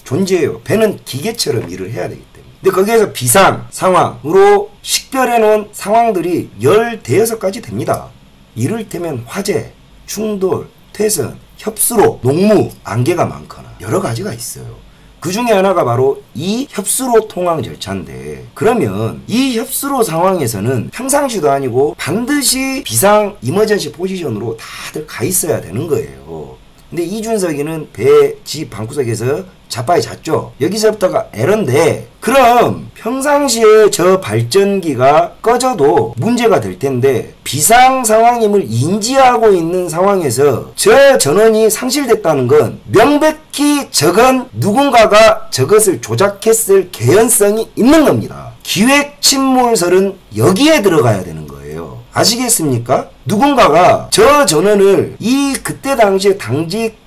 존재해요. 배는 기계처럼 일을 해야 되기 때문에. 근데 거기에서 비상 상황으로 식별해 놓은 상황들이 15가지 됩니다. 이를테면 화재, 충돌, 퇴선, 협수로, 농무, 안개가 많거나 여러 가지가 있어요. 그 중에 하나가 바로 이 협수로 통항 절차인데, 그러면 이 협수로 상황에서는 평상시도 아니고 반드시 비상 이머전시 포지션으로 다들 가 있어야 되는 거예요. 근데 이준석이는 배 집 방구석에서 자빠에 잤죠. 여기서부터가 에러인데, 그럼 평상시에 저 발전기가 꺼져도 문제가 될 텐데 비상 상황임을 인지하고 있는 상황에서 저 전원이 상실됐다는 건 명백히 저건 누군가가 저것을 조작했을 개연성이 있는 겁니다. 기획 침몰설은 여기에 들어가야 되는 거예요. 아시겠습니까? 누군가가 저 전원을 그때 당시에 당직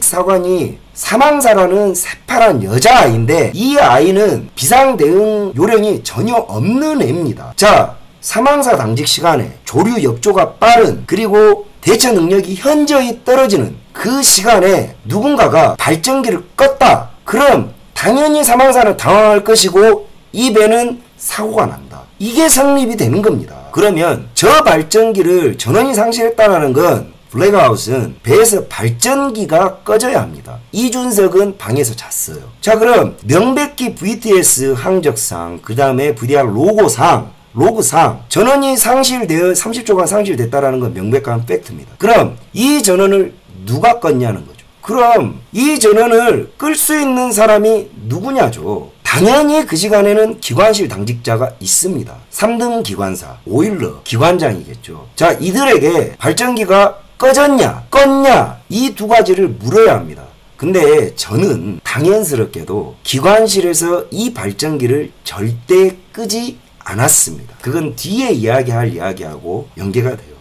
사관이 사망사라는 새파란 여자아이인데 이 아이는 비상대응 요령이 전혀 없는 애입니다. 자, 사망사 당직 시간에 조류 역조가 빠른 그리고 대처 능력이 현저히 떨어지는 그 시간에 누군가가 발전기를 껐다. 그럼 당연히 사망사는 당황할 것이고 이 배는 사고가 난다. 이게 성립이 되는 겁니다. 그러면 저 발전기를 전원이 상실했다는 건 블랙아웃은 배에서 발전기가 꺼져야 합니다. 이준석은 방에서 잤어요. 자, 그럼 명백히 VTS 항적상 그 다음에 VDR 로그상 전원이 상실되어 30초간 상실됐다라는 건 명백한 팩트입니다. 그럼 이 전원을 누가 껐냐는 거죠. 그럼 이 전원을 끌 수 있는 사람이 누구냐죠. 당연히 그 시간에는 기관실 당직자가 있습니다. 3등 기관사, 오일러 기관장이겠죠. 자, 이들에게 발전기가 꺼졌냐 껐냐 이 두 가지를 물어야 합니다. 근데 저는 당연스럽게도 기관실에서 이 발전기를 절대 끄지 않았습니다. 그건 뒤에 이야기할 이야기하고 연계가 돼요.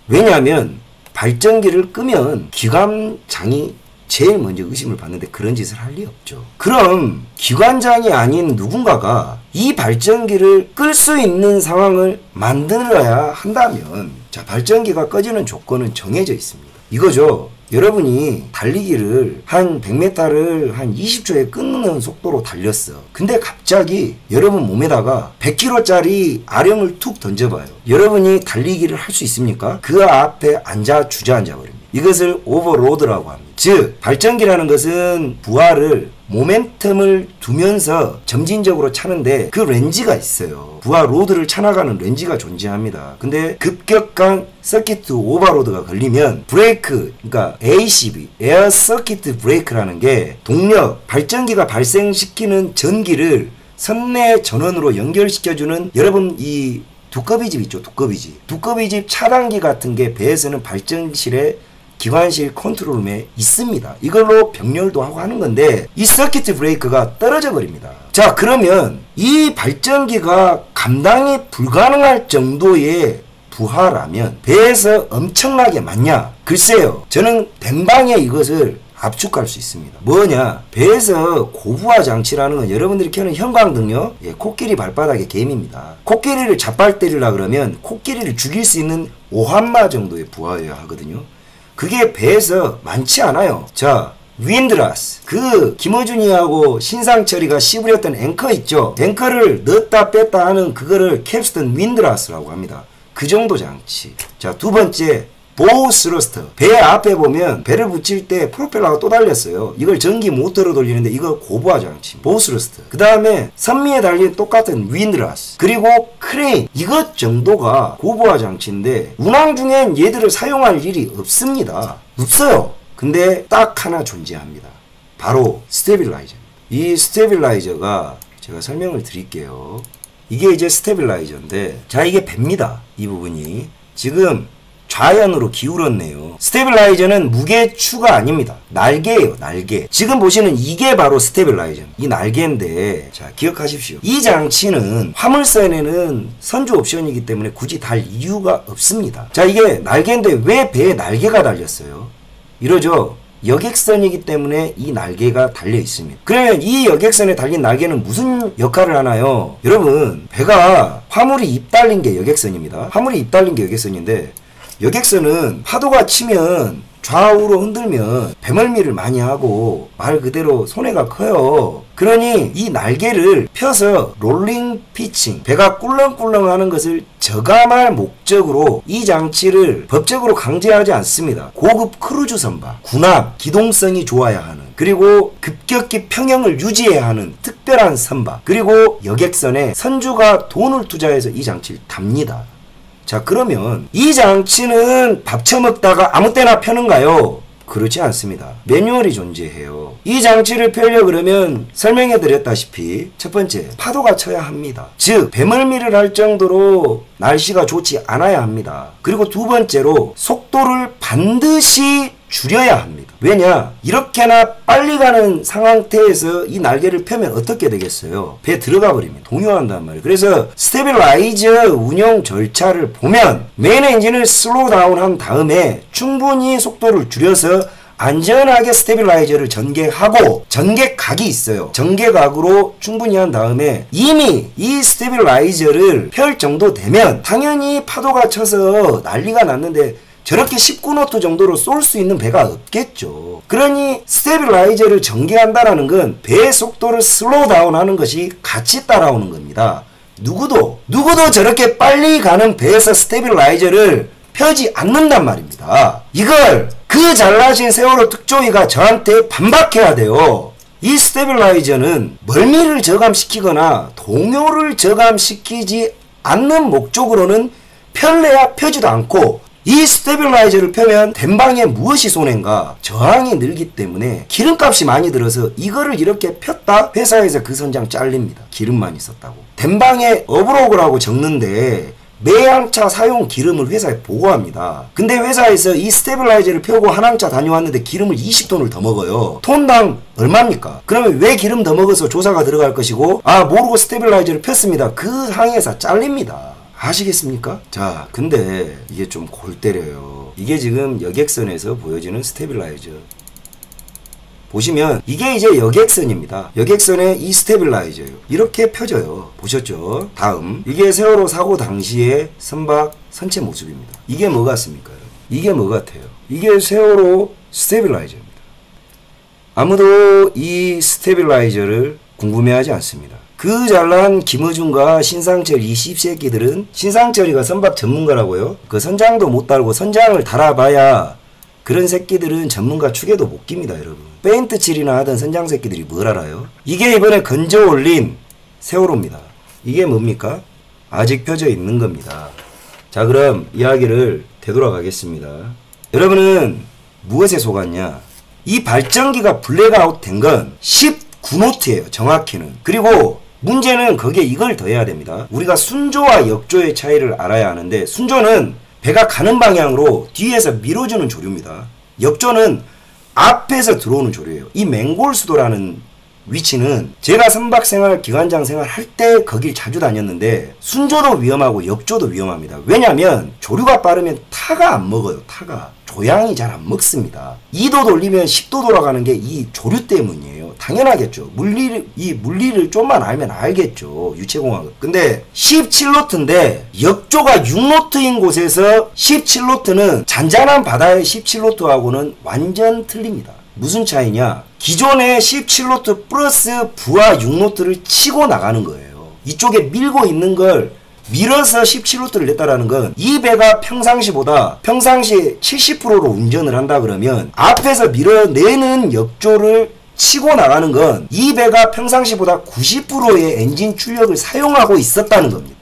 왜냐하면 발전기를 끄면 기관장이 제일 먼저 의심을 받는데 그런 짓을 할 리 없죠. 그럼 기관장이 아닌 누군가가 이 발전기를 끌 수 있는 상황을 만들어야 한다면 자, 발전기가 꺼지는 조건은 정해져 있습니다. 이거죠. 여러분이 달리기를 한 100m를 한 20초에 끊는 속도로 달렸어. 근데 갑자기 여러분 몸에다가 100kg짜리 아령을 툭 던져봐요. 여러분이 달리기를 할 수 있습니까? 그 앞에 주저앉아 버립니다. 이것을 오버로드라고 합니다. 즉 발전기라는 것은 부하를 모멘텀을 두면서 점진적으로 차는데 그 렌지가 있어요. 부하 로드를 차나가는 렌지가 존재합니다. 근데 급격한 서키트 오버로드가 걸리면 브레이크, 그러니까 ACB, 에어 서키트 브레이크라는 게 동력, 발전기가 발생시키는 전기를 선내 전원으로 연결시켜주는 여러분 이 두꺼비집 있죠. 두꺼비집 차단기 같은 게 배에서는 발전실에 기관실 컨트롤룸에 있습니다. 이걸로 병렬도 하고 하는 건데 이 서키트 브레이크가 떨어져 버립니다. 자, 그러면 이 발전기가 감당이 불가능할 정도의 부하라면 배에서 엄청나게 많냐? 글쎄요. 저는 댕방에 이것을 압축할 수 있습니다. 뭐냐? 배에서 고부하 장치라는 건 여러분들이 켜는 형광등요. 코끼리 발바닥의 개미입니다. 코끼리를 잡발 때리려 그러면 코끼리를 죽일 수 있는 5한마 정도의 부하여야 하거든요. 그게 배에서 많지 않아요. 자, 윈드라스. 그 김어준이하고 신상철이가 씹으렸던 앵커 있죠. 앵커를 넣었다 뺐다 하는 그거를 캡스톤 윈드라스라고 합니다. 그 정도 장치. 자, 두 번째 보우 스러스터. 배 앞에 보면 배를 붙일 때 프로펠러가 또 달렸어요. 이걸 전기 모터로 돌리는데 이거 고부하 장치. 보우 스러스터. 그 다음에 선미에 달린 똑같은 윈드라스. 그리고 크레인. 이것 정도가 고부하 장치인데 운항 중엔 얘들을 사용할 일이 없습니다. 없어요. 근데 딱 하나 존재합니다. 바로 스테빌라이저입니다. 이 스테빌라이저가 제가 설명을 드릴게요. 이게 이제 스테빌라이저인데 자, 이게 배입니다. 이 부분이 지금 좌연으로 기울었네요. 스테빌라이저는 무게추가 아닙니다. 날개예요. 날개. 지금 보시는 이게 바로 스테빌라이저입니다. 이 날개인데 자, 기억하십시오. 이 장치는 화물선에는 선주 옵션이기 때문에 굳이 달 이유가 없습니다. 자, 이게 날개인데 왜 배에 날개가 달렸어요? 이러죠. 여객선이기 때문에 이 날개가 달려 있습니다. 그러면 이 여객선에 달린 날개는 무슨 역할을 하나요? 여러분, 배가 화물이 입달린 게 여객선입니다. 화물이 입달린 게 여객선인데 여객선은 파도가 치면 좌우로 흔들면 배멀미를 많이 하고 말 그대로 손해가 커요. 그러니 이 날개를 펴서 롤링 피칭, 배가 꿀렁꿀렁하는 것을 저감할 목적으로 이 장치를 법적으로 강제하지 않습니다. 고급 크루즈 선박, 군함, 기동성이 좋아야 하는, 그리고 급격히 평형을 유지해야 하는 특별한 선박, 그리고 여객선에 선주가 돈을 투자해서 이 장치를 답니다. 자, 그러면 이 장치는 밥 처먹다가 아무 때나 펴는가요? 그렇지 않습니다. 매뉴얼이 존재해요. 이 장치를 펴려 그러면 설명해 드렸다시피 첫 번째, 파도가 쳐야 합니다. 즉 배멀미를 할 정도로 날씨가 좋지 않아야 합니다. 그리고 두 번째로 속도를 반드시 줄여야 합니다. 왜냐? 이렇게나 빨리 가는 상태에서 이 날개를 펴면 어떻게 되겠어요? 배에 들어가 버립니다. 동요한단 말이에요. 그래서 스테빌라이저 운영 절차를 보면 메인 엔진을 슬로우 다운 한 다음에 충분히 속도를 줄여서 안전하게 스테빌라이저를 전개하고 전개각이 있어요. 전개각으로 충분히 한 다음에 이미 이 스테빌라이저를 펼 정도 되면 당연히 파도가 쳐서 난리가 났는데 저렇게 19노트 정도로 쏠 수 있는 배가 없겠죠. 그러니 스테빌라이저를 전개한다라는 건 배의 속도를 슬로우 다운하는 것이 같이 따라오는 겁니다. 누구도 저렇게 빨리 가는 배에서 스테빌라이저를 펴지 않는단 말입니다. 이걸 그 잘나신 세월호 특조위가 저한테 반박해야 돼요. 이 스테빌라이저는 멀미를 저감시키거나 동요를 저감시키지 않는 목적으로는 펼래야 펴지도 않고 이 스테빌라이저를 펴면 댐방에 무엇이 손해인가? 저항이 늘기 때문에 기름값이 많이 들어서 이거를 이렇게 폈다? 회사에서 그 선장 잘립니다. 기름만 있었다고. 댐방에 어브로그라고 적는데 매항차 사용 기름을 회사에 보고합니다. 근데 회사에서 이 스테빌라이저를 펴고 한 항차 다녀왔는데 기름을 20톤을 더 먹어요. 톤당 얼마입니까? 그러면 왜 기름 더 먹어서 조사가 들어갈 것이고 모르고 스테빌라이저를 폈습니다. 그 항해사 잘립니다. 아시겠습니까? 자, 근데 이게 좀 골 때려요. 이게 지금 여객선에서 보여지는 스테빌라이저. 보시면 이게 이제 여객선입니다. 여객선의 이 스테빌라이저요. 이렇게 펴져요. 보셨죠? 다음, 이게 세월호 사고 당시의 선박 선체 모습입니다. 이게 뭐 같습니까? 이게 뭐 같아요? 이게 세월호 스테빌라이저입니다. 아무도 이 스테빌라이저를 궁금해하지 않습니다. 그 잘난 김어준과 신상철 이 씹새끼들은, 신상철이가 선박 전문가라고요? 그 선장도 못 달고 선장을 달아봐야 그런 새끼들은 전문가 축에도 못 깁니다, 여러분. 페인트 칠이나 하던 선장 새끼들이 뭘 알아요? 이게 이번에 건져 올린 세월호입니다. 이게 뭡니까? 아직 펴져 있는 겁니다. 자, 그럼 이야기를 되돌아가겠습니다. 여러분은 무엇에 속았냐? 이 발전기가 블랙아웃 된 건 19노트예요, 정확히는. 그리고 문제는 거기에 이걸 더해야 됩니다. 우리가 순조와 역조의 차이를 알아야 하는데, 순조는 배가 가는 방향으로 뒤에서 밀어주는 조류입니다. 역조는 앞에서 들어오는 조류예요. 이 맹골수도라는 위치는 제가 선박생활, 기관장 생활 할 때 거길 자주 다녔는데 순조도 위험하고 역조도 위험합니다. 왜냐면 조류가 빠르면 타가 안 먹어요. 타가. 조양이 잘 안 먹습니다. 2도 돌리면 10도 돌아가는 게 이 조류 때문이에요. 당연하겠죠. 물리를 좀만 알면 알겠죠. 유체공학을. 근데 17노트인데 역조가 6노트인 곳에서 17노트는 잔잔한 바다의 17노트하고는 완전 틀립니다. 무슨 차이냐? 기존의 17노트 플러스 부하 6노트를 치고 나가는 거예요. 이쪽에 밀고 있는 걸 밀어서 17노트를 냈다라는 건 이 배가 평상시보다 70%로 운전을 한다 그러면 앞에서 밀어내는 역조를 치고 나가는 건 이 배가 평상시보다 90%의 엔진 출력을 사용하고 있었다는 겁니다.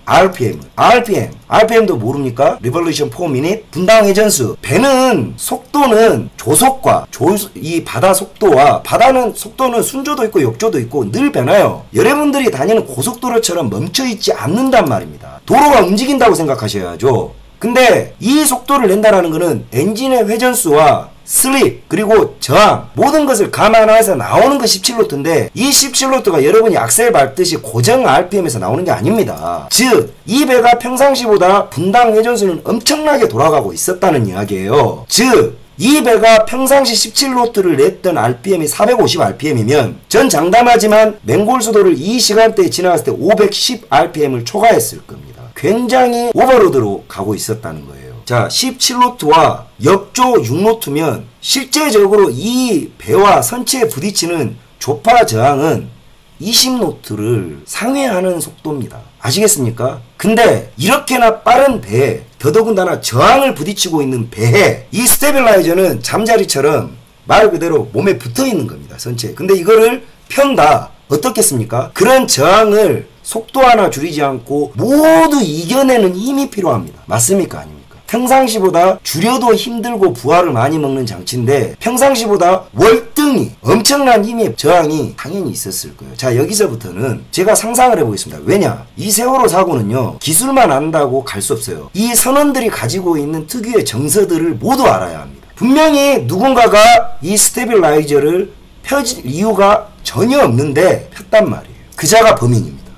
RPM도 모릅니까? Revolution per minute, 분당 회전수. 배는 속도는 조속과 이 바다 속도와, 바다는 속도는 순조도 있고 역조도 있고 늘 변해요. 여러분들이 다니는 고속도로처럼 멈춰있지 않는단 말입니다. 도로가 움직인다고 생각하셔야죠. 근데 이 속도를 낸다라는 거는 엔진의 회전수와 슬립, 그리고 저항, 모든 것을 감안해서 나오는 거 17노트인데 이 17노트가 여러분이 악셀 밟듯이 고정 RPM에서 나오는 게 아닙니다. 즉, 이 배가 평상시보다 분당 회전수는 엄청나게 돌아가고 있었다는 이야기예요. 즉, 이 배가 평상시 17노트를 냈던 RPM이 450rpm이면 전 장담하지만 맹골수도를 이 시간대에 지나갔을 때 510rpm을 초과했을 겁니다. 굉장히 오버로드로 가고 있었다는 거예요. 자, 17노트와 역조 6노트면 실제적으로 이 배와 선체에 부딪히는 조파 저항은 20노트를 상회하는 속도입니다. 아시겠습니까? 근데 이렇게나 빠른 배에, 더더군다나 저항을 부딪히고 있는 배에 이 스테빌라이저는 잠자리처럼 말 그대로 몸에 붙어 있는 겁니다. 선체에. 근데 이거를 편다. 어떻겠습니까? 그런 저항을 속도 하나 줄이지 않고 모두 이겨내는 힘이 필요합니다. 맞습니까? 아닙니까? 평상시보다 줄여도 힘들고 부하를 많이 먹는 장치인데 평상시보다 월등히 엄청난 힘의 저항이 당연히 있었을 거예요. 자, 여기서부터는 제가 상상을 해보겠습니다. 왜냐? 이 세월호 사고는요, 기술만 안다고 갈 수 없어요. 이 선원들이 가지고 있는 특유의 정서들을 모두 알아야 합니다. 분명히 누군가가 이 스테빌라이저를 펴질 이유가 전혀 없는데 폈단 말이에요. 그자가 범인입니다.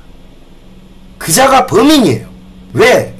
그자가 범인이에요. 왜?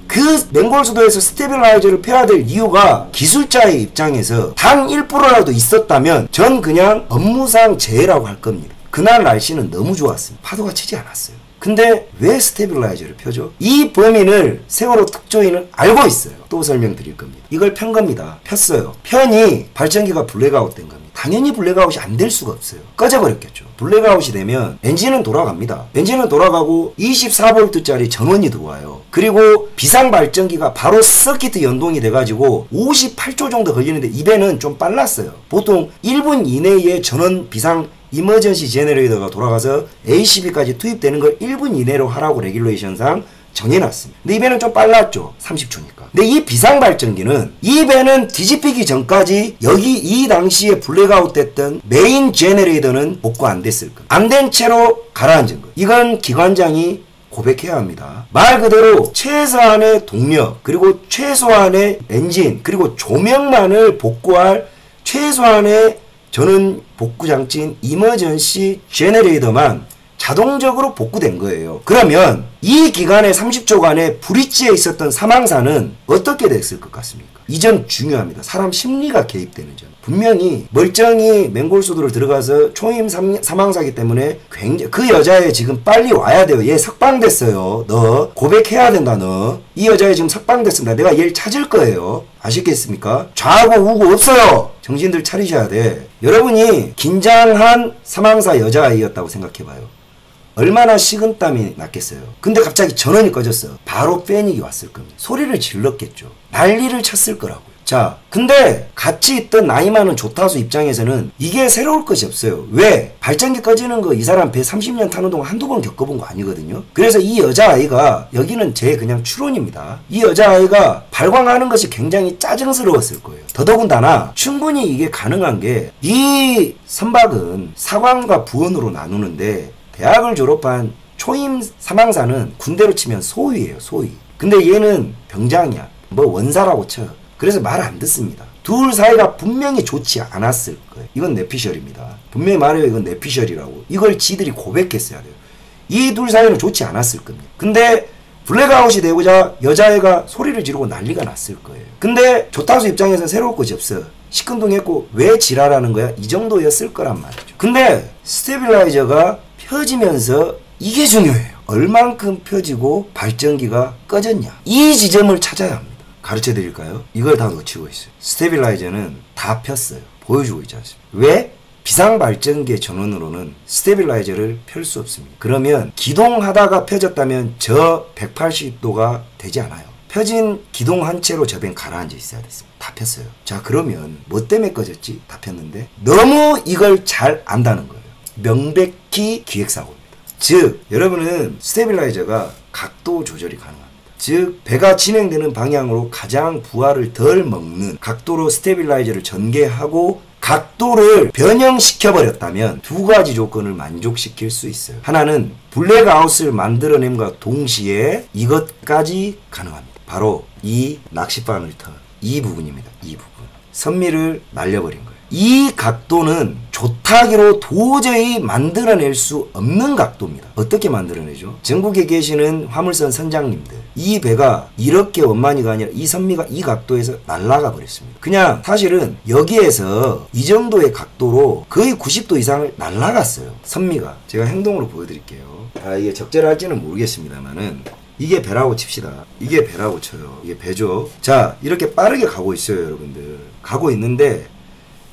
그 맹골수도에서 스테빌라이저를 펴야 될 이유가 기술자의 입장에서 단 1%라도 있었다면 전 그냥 업무상 재해라고 할 겁니다. 그날 날씨는 너무 좋았습니다. 파도가 치지 않았어요. 근데 왜 스테빌라이저를 펴죠? 이 범인을 세월호 특조위는 알고 있어요. 또 설명드릴 겁니다. 이걸 편 겁니다. 폈어요. 편이 발전기가 블랙아웃 된 겁니다. 당연히 블랙아웃이 안 될 수가 없어요. 꺼져버렸겠죠. 블랙아웃이 되면 엔진은 돌아갑니다. 엔진은 돌아가고 24V짜리 전원이 들어와요. 그리고 비상발전기가 바로 서킷 연동이 돼가지고 58초 정도 걸리는데 이 배는 좀 빨랐어요. 보통 1분 이내에 전원 비상 이머전시 제너레이터가 돌아가서 ACB까지 투입되는 걸 1분 이내로 하라고 레귤레이션상 정해놨습니다. 근데 이 배는 좀 빨랐죠. 30초니까. 근데 이 비상발전기는 이 배는 뒤집히기 전까지 여기 이 당시에 블랙아웃 됐던 메인 제너레이터는 복구 안 됐을 거예요. 안 된 채로 가라앉은 거예요. 이건 기관장이 고백해야 합니다. 말 그대로 최소한의 동력, 그리고 최소한의 엔진, 그리고 조명만을 복구할 최소한의 전원 복구 장치인 이머전시 제너레이터만 자동적으로 복구된 거예요. 그러면 이 기간의 30초간의 브릿지에 있었던 사망사는 어떻게 됐을 것 같습니까? 이 점 중요합니다. 사람 심리가 개입되는 점. 분명히 멀쩡히 맹골수도를 들어가서 초임 사망사기 때문에 굉장히 그 여자애 지금 빨리 와야 돼요. 얘 석방됐어요. 너 고백해야 된다. 너 이 여자애 지금 석방됐습니다. 내가 얘를 찾을 거예요. 아시겠습니까? 좌고 우고 없어요. 정신들 차리셔야 돼. 여러분이 긴장한 사망사 여자아이였다고 생각해봐요. 얼마나 식은땀이 났겠어요. 근데 갑자기 전원이 꺼졌어. 바로 패닉이 왔을 겁니다. 소리를 질렀겠죠. 난리를 쳤을 거라고요. 자, 근데 같이 있던 나이 많은 조타수 입장에서는 이게 새로울 것이 없어요. 왜? 발전기 꺼지는 거 이 사람 배 30년 타는 동안 한두 번 겪어본 거 아니거든요. 그래서 이 여자아이가, 여기는 제 그냥 추론입니다. 이 여자아이가 발광하는 것이 굉장히 짜증스러웠을 거예요. 더더군다나 충분히 이게 가능한 게 이 선박은 사관과 부원으로 나누는데 대학을 졸업한 초임 사망사는 군대로 치면 소위예요. 소위. 근데 얘는 병장이야. 뭐 원사라고 쳐. 그래서 말 안 듣습니다. 둘 사이가 분명히 좋지 않았을 거예요. 이건 뇌피셜입니다. 분명히 말해요. 이건 뇌피셜이라고. 이걸 지들이 고백했어야 돼요. 이 둘 사이는 좋지 않았을 겁니다. 근데 블랙아웃이 되고자 여자애가 소리를 지르고 난리가 났을 거예요. 근데 조타수 입장에서는 새로울 것이 없어. 시큰둥했고 왜 지랄하는 거야? 이 정도였을 거란 말이죠. 근데 스테빌라이저가 펴지면서 이게 중요해요. 얼만큼 펴지고 발전기가 꺼졌냐. 이 지점을 찾아야 합니다. 가르쳐 드릴까요? 이걸 다 놓치고 있어요. 스테빌라이저는 다 폈어요. 보여주고 있지 않습니까? 왜? 비상발전기의 전원으로는 스테빌라이저를 펼 수 없습니다. 그러면 기동하다가 펴졌다면 저 180도가 되지 않아요. 펴진 기동 한 채로 저 배는 가라앉아 있어야 됐습니다. 다 폈어요. 자, 그러면 뭐 때문에 꺼졌지? 다 폈는데 너무 이걸 잘 안다는 거예요. 명백히 기획사고입니다. 즉, 여러분은 스테빌라이저가 각도 조절이 가능합니다. 즉, 배가 진행되는 방향으로 가장 부하를 덜 먹는 각도로 스테빌라이저를 전개하고 각도를 변형시켜버렸다면 두 가지 조건을 만족시킬 수 있어요. 하나는 블랙아웃을 만들어냄과 동시에 이것까지 가능합니다. 바로 이 낚싯바늘 턴, 이 부분입니다. 이 부분. 선미를 날려버린 거예요. 이 각도는 조타기로 도저히 만들어낼 수 없는 각도입니다. 어떻게 만들어내죠? 전국에 계시는 화물선 선장님들, 이 배가 이렇게 원만히가 아니라 이 선미가 이 각도에서 날아가 버렸습니다. 그냥 사실은 여기에서 이 정도의 각도로 거의 90도 이상을 날아갔어요. 선미가. 제가 행동으로 보여드릴게요. 이게 적절할지는 모르겠습니다만은 이게 배라고 칩시다. 이게 배라고 쳐요. 이게 배죠. 자, 이렇게 빠르게 가고 있어요, 여러분들. 가고 있는데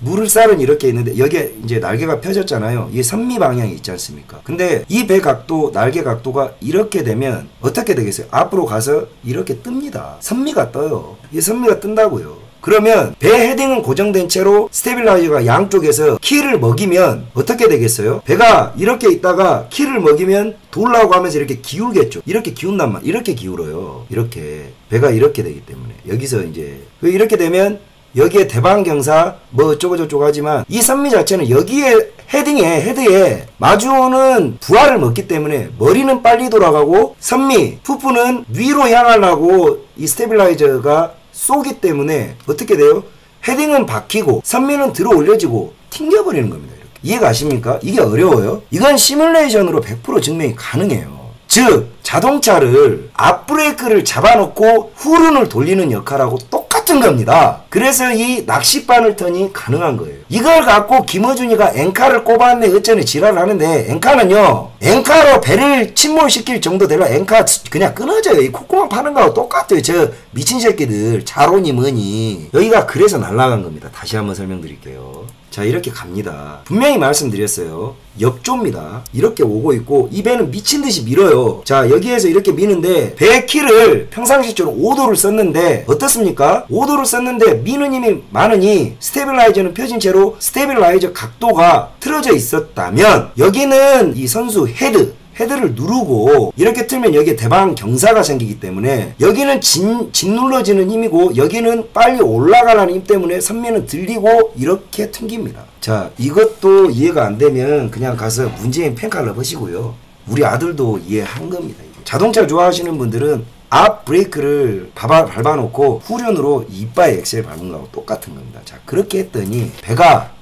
물살은 이렇게 있는데 여기에 이제 날개가 펴졌잖아요. 이게 선미 방향이 있지 않습니까? 근데 이 배 각도, 날개 각도가 이렇게 되면 어떻게 되겠어요? 앞으로 가서 이렇게 뜹니다. 선미가 떠요. 이 선미가 뜬다고요. 그러면 배 헤딩은 고정된 채로 스테빌라이저가 양쪽에서 키를 먹이면 어떻게 되겠어요? 배가 이렇게 있다가 키를 먹이면 돌라고 하면서 이렇게 기울겠죠. 이렇게 기운단 말, 이렇게 기울어요. 이렇게 배가 이렇게 되기 때문에 여기서 이제 이렇게 되면 여기에 대방경사 뭐 어쩌고저쩌고 하지만 이 선미 자체는 여기에 헤드에 마주오는 부하를 먹기 때문에 머리는 빨리 돌아가고 선미 푸푸는 위로 향하려고 이 스테빌라이저가 쏘기 때문에 어떻게 돼요? 헤딩은 박히고 선미는 들어 올려지고 튕겨버리는 겁니다. 이렇게. 이해가 가십니까? 이게 어려워요? 이건 시뮬레이션으로 100% 증명이 가능해요. 즉 자동차를 앞브레이크를 잡아놓고 후륜을 돌리는 역할하고 똑같은 겁니다. 그래서 이 낚싯바늘 턴이 가능한 거예요. 이걸 갖고 김어준이가 엔카를 꼽았네 어쩌네 지랄을 하는데 엔카는요, 엔카로 배를 침몰시킬 정도 되려 엔카 그냥 끊어져요. 이 콧구멍 파는 거하고 똑같아요. 저 미친 새끼들 자로니 뭐니. 여기가 그래서 날아간 겁니다. 다시 한번 설명드릴게요. 자, 이렇게 갑니다. 분명히 말씀드렸어요. 역조입니다. 이렇게 오고 있고 이 배는 미친듯이 밀어요. 자, 여기에서 이렇게 미는데 배 키를 평상시처럼 5도를 썼는데 어떻습니까? 5도를 썼는데 미는 힘이 많으니 스테빌라이저는 펴진 채로 스테빌라이저 각도가 틀어져 있었다면 여기는 이 선수 헤드를 누르고 이렇게 틀면 여기에 대방 경사가 생기기 때문에 여기는 짓눌러지는 힘이고 여기는 빨리 올라가라는 힘 때문에 선미는 들리고 이렇게 튕깁니다. 자, 이것도 이해가 안 되면 그냥 가서 문재인 펜칼러 보시고요. 우리 아들도 이해한 겁니다. 자동차 좋아하시는 분들은 앞 브레이크를 밟아놓고 후륜으로 이빠이 엑셀 밟은 거하고 똑같은 겁니다. 자, 그렇게 했더니 배가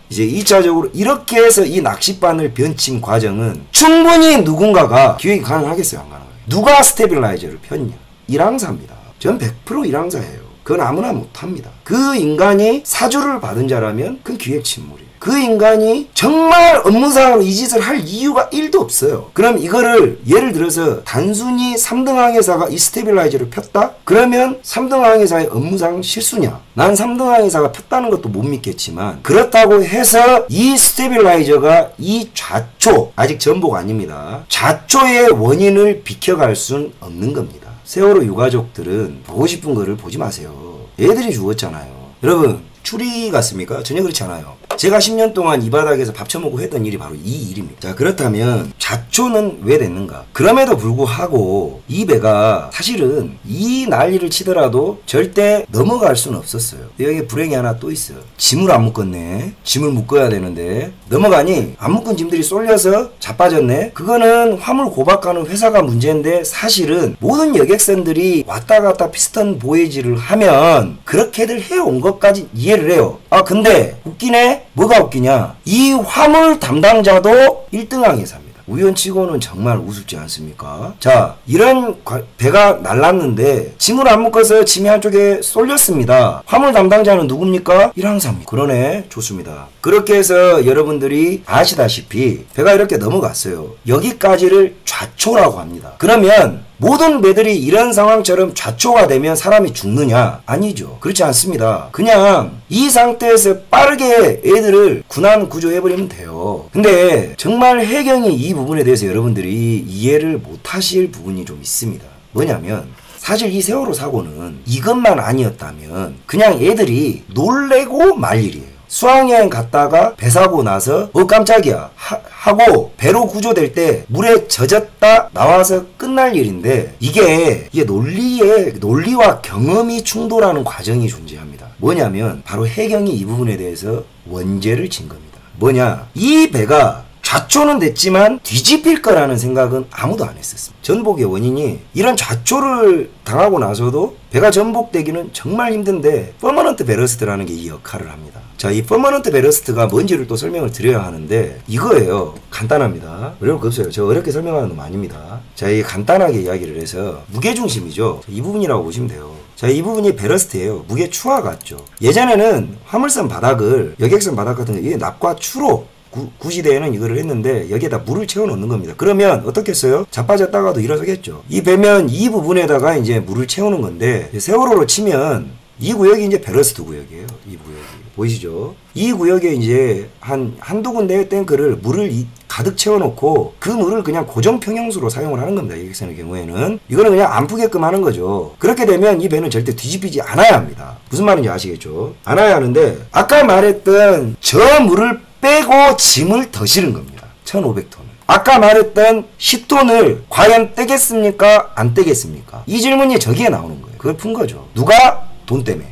이제 2차적으로 이렇게 해서 이 낚싯바늘 변침 과정은 충분히 누군가가 기획이 가능하겠어요? 안 가능해요? 누가 스테빌라이저를 폈냐? 일항사입니다. 전 100% 일항사예요. 그건 아무나 못합니다. 그 인간이 사주를 받은 자라면 그건 기획 침몰이에요. 그 인간이 정말 업무상으로 이 짓을 할 이유가 1도 없어요. 그럼 이거를 예를 들어서 단순히 3등 항해사가 이 스테빌라이저를 폈다? 그러면 3등 항해사의 업무상 실수냐? 난 3등 항해사가 폈다는 것도 못 믿겠지만 그렇다고 해서 이 스테빌라이저가 이 좌초, 아직 전복 아닙니다. 좌초의 원인을 비켜갈 순 없는 겁니다. 세월호 유가족들은 보고 싶은 거를 보지 마세요. 애들이 죽었잖아요. 여러분 추리 같습니까? 전혀 그렇지 않아요. 제가 10년 동안 이 바닥에서 밥 처먹고 했던 일이 바로 이 일입니다. 자, 그렇다면 좌초는 왜 됐는가? 그럼에도 불구하고 이 배가 사실은 이 난리를 치더라도 절대 넘어갈 수는 없었어요. 여기 불행이 하나 또 있어요. 짐을 안 묶었네. 짐을 묶어야 되는데 넘어가니 안 묶은 짐들이 쏠려서 자빠졌네. 그거는 화물 고박하는 회사가 문제인데 사실은 모든 여객선들이 왔다 갔다 피스톤 보이지를 하면 그렇게들 해온 것까지 이해를 해요. 아, 근데 웃기네? 뭐가 웃기냐? 이 화물 담당자도 1등 항해사입니다. 우연치고는 정말 우습지 않습니까? 자, 이런 배가 날랐는데 짐을 안 묶어서 짐이 한쪽에 쏠렸습니다. 화물 담당자는 누굽니까? 1항사입니다. 그러네. 좋습니다. 그렇게 해서 여러분들이 아시다시피 배가 이렇게 넘어갔어요. 여기까지를 좌초라고 합니다. 그러면 모든 배들이 이런 상황처럼 좌초가 되면 사람이 죽느냐? 아니죠. 그렇지 않습니다. 그냥 이 상태에서 빠르게 애들을 군안 구조해버리면 돼요. 근데 정말 해경이 이 부분에 대해서 여러분들이 이해를 못하실 부분이 좀 있습니다. 뭐냐면 사실 이 세월호 사고는 이것만 아니었다면 그냥 애들이 놀래고 말 일이에요. 수학여행 갔다가 배 사고 나서 깜짝이야 하고 배로 구조될 때 물에 젖었다 나와서 끝날 일인데 이게 논리와 경험이 충돌하는 과정이 존재합니다. 뭐냐면 바로 해경이 이 부분에 대해서 원죄를 진 겁니다. 뭐냐, 이 배가 좌초는 됐지만 뒤집힐 거라는 생각은 아무도 안 했었습니다. 전복의 원인이 이런 좌초를 당하고 나서도 배가 전복되기는 정말 힘든데 퍼머넌트 베러스트라는 게 이 역할을 합니다. 자, 이 퍼머넌트 베러스트가 뭔지를 또 설명을 드려야 하는데 이거예요. 간단합니다. 어려울 거 없어요. 저 어렵게 설명하는 놈 아닙니다. 자, 이 간단하게 이야기를 해서 무게중심이죠. 이 부분이라고 보시면 돼요. 자, 이 부분이 베러스트예요. 무게 추와 같죠. 예전에는 화물선 바닥을 여객선 바닥 같은 거 이게 납과 추로 구시대에는 이거를 했는데 여기에다 물을 채워 놓는 겁니다. 그러면 어떻겠어요? 자빠졌다가도 일어서겠죠. 이 배면 이 부분에다가 이제 물을 채우는 건데 세월호로 치면 이 구역이 이제 베러스트 구역이에요. 이 구역이 보이시죠? 이 구역에 이제 한두 군데의 탱크를 물을 가득 채워놓고 그 물을 그냥 고정 평형수로 사용을 하는 겁니다. 여객선의 경우에는 이거는 그냥 안 푸게끔 하는 거죠. 그렇게 되면 이 배는 절대 뒤집히지 않아야 합니다. 무슨 말인지 아시겠죠? 않아야 하는데 아까 말했던 저 물을 빼고 짐을 더 실은 겁니다. 1500톤을. 아까 말했던 10톤을 과연 떼겠습니까? 안 떼겠습니까? 이 질문이 저기에 나오는 거예요. 그걸 푼 거죠. 누가? 돈 때문에.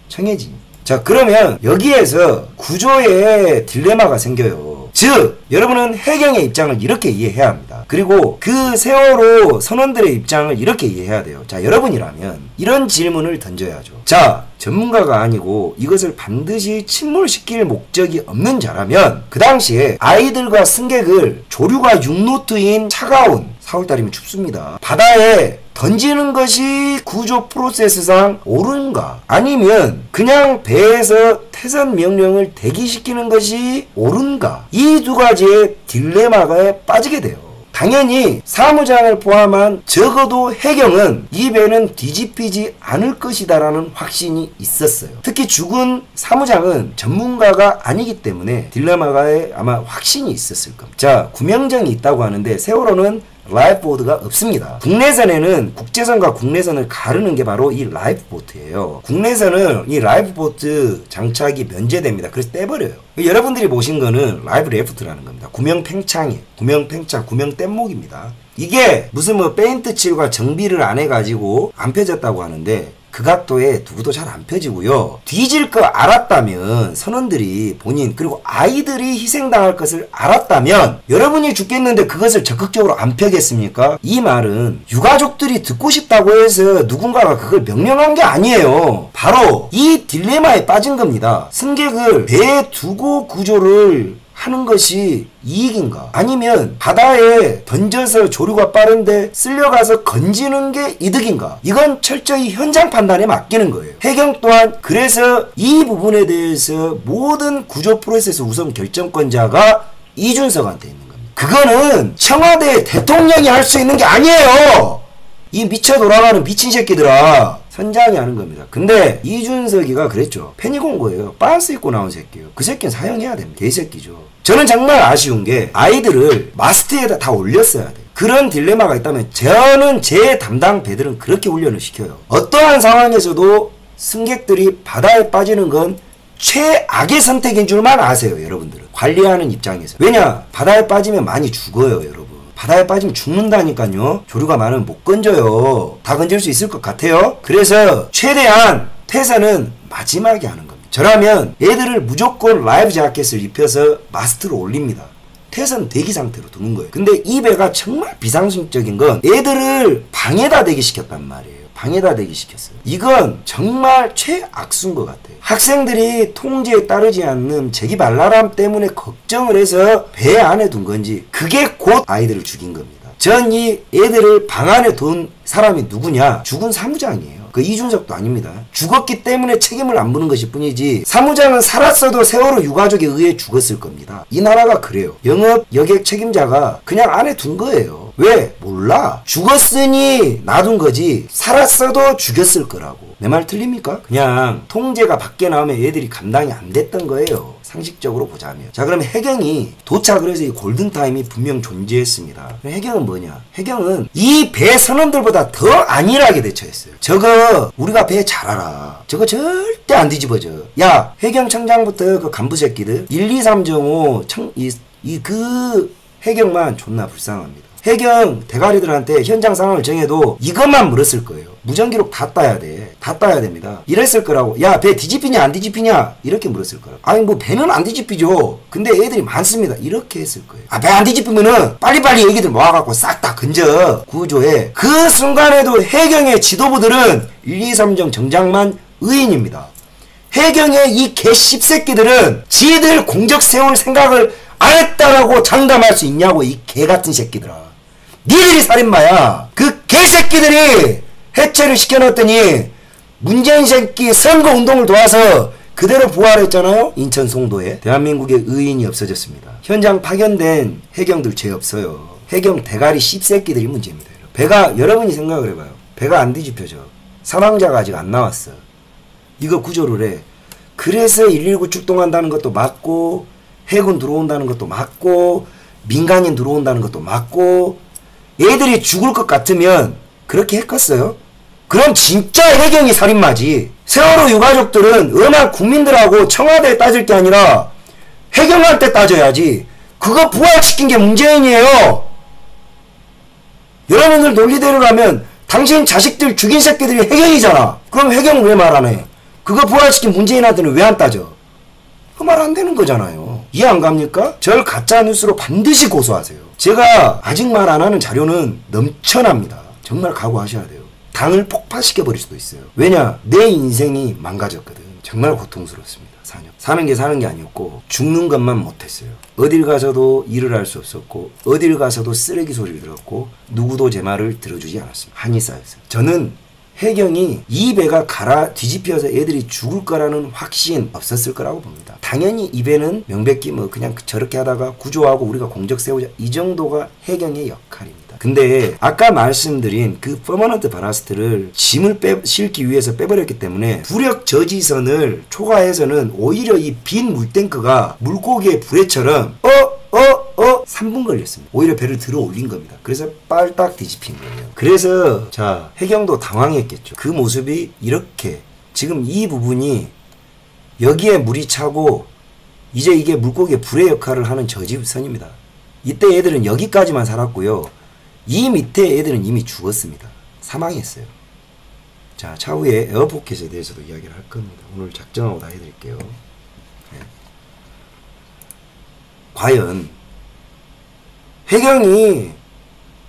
청해진. 자, 그러면 여기에서 구조에 딜레마가 생겨요. 즉, 여러분은 해경의 입장을 이렇게 이해해야 합니다. 그리고 그 세월호 선원들의 입장을 이렇게 이해해야 돼요. 자, 여러분이라면 이런 질문을 던져야죠. 자, 전문가가 아니고 이것을 반드시 침몰시킬 목적이 없는 자라면 그 당시에 아이들과 승객을 조류가 6노트인 차가운 4월달이면 춥습니다. 바다에 던지는 것이 구조 프로세스상 옳은가? 아니면 그냥 배에서 퇴선 명령을 대기시키는 것이 옳은가? 이 두 가지의 딜레마에 빠지게 돼요. 당연히 사무장을 포함한 적어도 해경은 이 배는 뒤집히지 않을 것이다라는 확신이 있었어요. 특히 죽은 사무장은 전문가가 아니기 때문에 딜레마가에 아마 확신이 있었을 겁니다. 자, 구명정이 있다고 하는데 세월호는 라이프보트가 없습니다. 국내선에는 국제선과 국내선을 가르는 게 바로 이 라이프보트예요. 국내선은 이 라이프보트 장착이 면제됩니다. 그래서 떼버려요. 여러분들이 보신 거는 라이프 레프트라는 겁니다. 구명팽창이에요. 구명팽창, 구명뗏목입니다. 이게 무슨 뭐 페인트 칠과 정비를 안 해가지고 안 펴졌다고 하는데 그 각도에 두고도 잘 안 펴지고요. 뒤질 거 알았다면 선원들이 본인 그리고 아이들이 희생당할 것을 알았다면 여러분이 죽겠는데 그것을 적극적으로 안 펴겠습니까? 이 말은 유가족들이 듣고 싶다고 해서 누군가가 그걸 명령한 게 아니에요. 바로 이 딜레마에 빠진 겁니다. 승객을 배에 두고 구조를 하는 것이 이익인가? 아니면 바다에 던져서 조류가 빠른데 쓸려가서 건지는 게 이득인가? 이건 철저히 현장 판단에 맡기는 거예요. 해경 또한 그래서 이 부분에 대해서 모든 구조 프로세스 우선 결정권자가 이준석한테 있는 겁니다. 그거는 청와대 대통령이 할 수 있는 게 아니에요. 이 미쳐 돌아가는 미친 새끼들아. 선장이 하는 겁니다. 근데 이준석이가 그랬죠. 패닉 온 거예요. 빤스 입고 나온 새끼예요. 그 새끼는 사형해야 됩니다. 개새끼죠. 저는 정말 아쉬운 게 아이들을 마스트에다 다 올렸어야 돼요. 그런 딜레마가 있다면 저는 제 담당 배들은 그렇게 훈련을 시켜요. 어떠한 상황에서도 승객들이 바다에 빠지는 건 최악의 선택인 줄만 아세요. 여러분들은. 관리하는 입장에서. 왜냐? 바다에 빠지면 많이 죽어요. 여러분. 바다에 빠지면 죽는다니까요. 조류가 많으면 못 건져요. 다 건질 수 있을 것 같아요. 그래서 최대한 퇴선은 마지막에 하는 겁니다. 저라면 애들을 무조건 라이프 자켓을 입혀서 마스트로 올립니다. 퇴선 대기 상태로 두는 거예요. 근데 이 배가 정말 비상식적인 건 애들을 방에다 대기시켰단 말이에요. 방에다 대기시켰어요. 이건 정말 최악수인 것 같아요. 학생들이 통제에 따르지 않는 재기발랄함 때문에 걱정을 해서 배 안에 둔 건지 그게 곧 아이들을 죽인 겁니다. 전 이 애들을 방 안에 둔 사람이 누구냐? 죽은 사무장이에요. 그 이준석도 아닙니다. 죽었기 때문에 책임을 안 묻는 것일 뿐이지 사무장은 살았어도 세월호 유가족에 의해 죽었을 겁니다. 이 나라가 그래요. 영업 여객 책임자가 그냥 안에 둔 거예요. 왜? 몰라. 죽었으니 놔둔 거지 살았어도 죽였을 거라고. 내 말 틀립니까? 그냥 통제가 밖에 나오면 얘들이 감당이 안 됐던 거예요. 상식적으로 보자면. 자, 그럼 해경이 도착을 해서 이 골든타임이 분명 존재했습니다. 해경은 뭐냐? 해경은 이 배 선원들보다 더 안일하게 대처했어요. 저거 우리가 배 잘 알아. 저거 절대 안 뒤집어져. 야, 해경청장부터 그 간부 새끼들 1, 2, 3, 5 그 해경만 존나 불쌍합니다. 해경 대가리들한테 현장 상황을 정해도 이것만 물었을 거예요. 무전기록 다 따야 돼. 다 따야 됩니다. 이랬을 거라고. 야, 배 뒤집히냐 안 뒤집히냐? 이렇게 물었을 거라고. 아니 뭐 배는 안 뒤집히죠. 근데 애들이 많습니다. 이렇게 했을 거예요. 아, 배 안 뒤집히면은 빨리빨리 애기들 모아갖고 싹 다 건져. 구조에. 그 순간에도 해경의 지도부들은 1, 2, 3정 정장만 의인입니다. 해경의 이 개 씹새끼들은 지들 공적 세울 생각을 안 했다라고 장담할 수 있냐고. 이 개같은 새끼들아. 니들이 살인마야. 그 개새끼들이 해체를 시켜놨더니 문재인 새끼 선거운동을 도와서 그대로 부활했잖아요. 인천 송도에. 대한민국의 의인이 없어졌습니다. 현장 파견된 해경들 죄 없어요. 해경 대가리 씹새끼들이 문제입니다. 배가 여러분이 생각을 해봐요. 배가 안 뒤집혀져. 사망자가 아직 안 나왔어. 이거 구조를 해. 그래서 119 출동한다는 것도 맞고 해군 들어온다는 것도 맞고 민간인 들어온다는 것도 맞고 애들이 죽을 것 같으면 그렇게 했겠어요? 그럼 진짜 해경이 살인마지. 세월호 유가족들은 은하 국민들하고 청와대에 따질 게 아니라 해경한테 따져야지. 그거 부활시킨 게 문재인이에요. 여러분들 논리대로 가면 당신 자식들 죽인 새끼들이 해경이잖아. 그럼 해경은 왜 말 안 해? 그거 부활시킨 문재인한테는 왜 안 따져? 그 말 안 되는 거잖아요. 이해 안 갑니까? 절 가짜뉴스로 반드시 고소하세요. 제가 아직 말 안 하는 자료는 넘쳐납니다. 정말 각오하셔야 돼요. 당을 폭파시켜버릴 수도 있어요. 왜냐? 내 인생이 망가졌거든. 정말 고통스럽습니다. 사는 게 아니었고 죽는 것만 못했어요. 어딜 가서도 일을 할 수 없었고 어딜 가서도 쓰레기 소리를 들었고 누구도 제 말을 들어주지 않았습니다. 한이 쌓였어요. 저는 해경이 이 배가 갈아 뒤집혀서 애들이 죽을 거라는 확신 없었을 거라고 봅니다. 당연히 이 배는 명백히 뭐 그냥 저렇게 하다가 구조하고 우리가 공적 세우자 이 정도가 해경의 역할입니다. 근데 아까 말씀드린 그 퍼머넌트 바라스트를 짐을 실기 위해서 빼버렸기 때문에 부력 저지선을 초과해서는 오히려 이 빈 물탱크가 물고기의 불에처럼 3분 걸렸습니다. 오히려 배를 들어 올린 겁니다. 그래서 빨딱 뒤집힌 거예요. 그래서 자 해경도 당황했겠죠. 그 모습이 이렇게 지금 이 부분이 여기에 물이 차고 이제 이게 물고기의 불의 역할을 하는 저지선입니다. 이때 애들은 여기까지만 살았고요. 이 밑에 애들은 이미 죽었습니다. 사망했어요. 자 차후에 에어포켓에 대해서도 이야기를 할 겁니다. 오늘 작정하고 다 해드릴게요. 네. 과연 해경이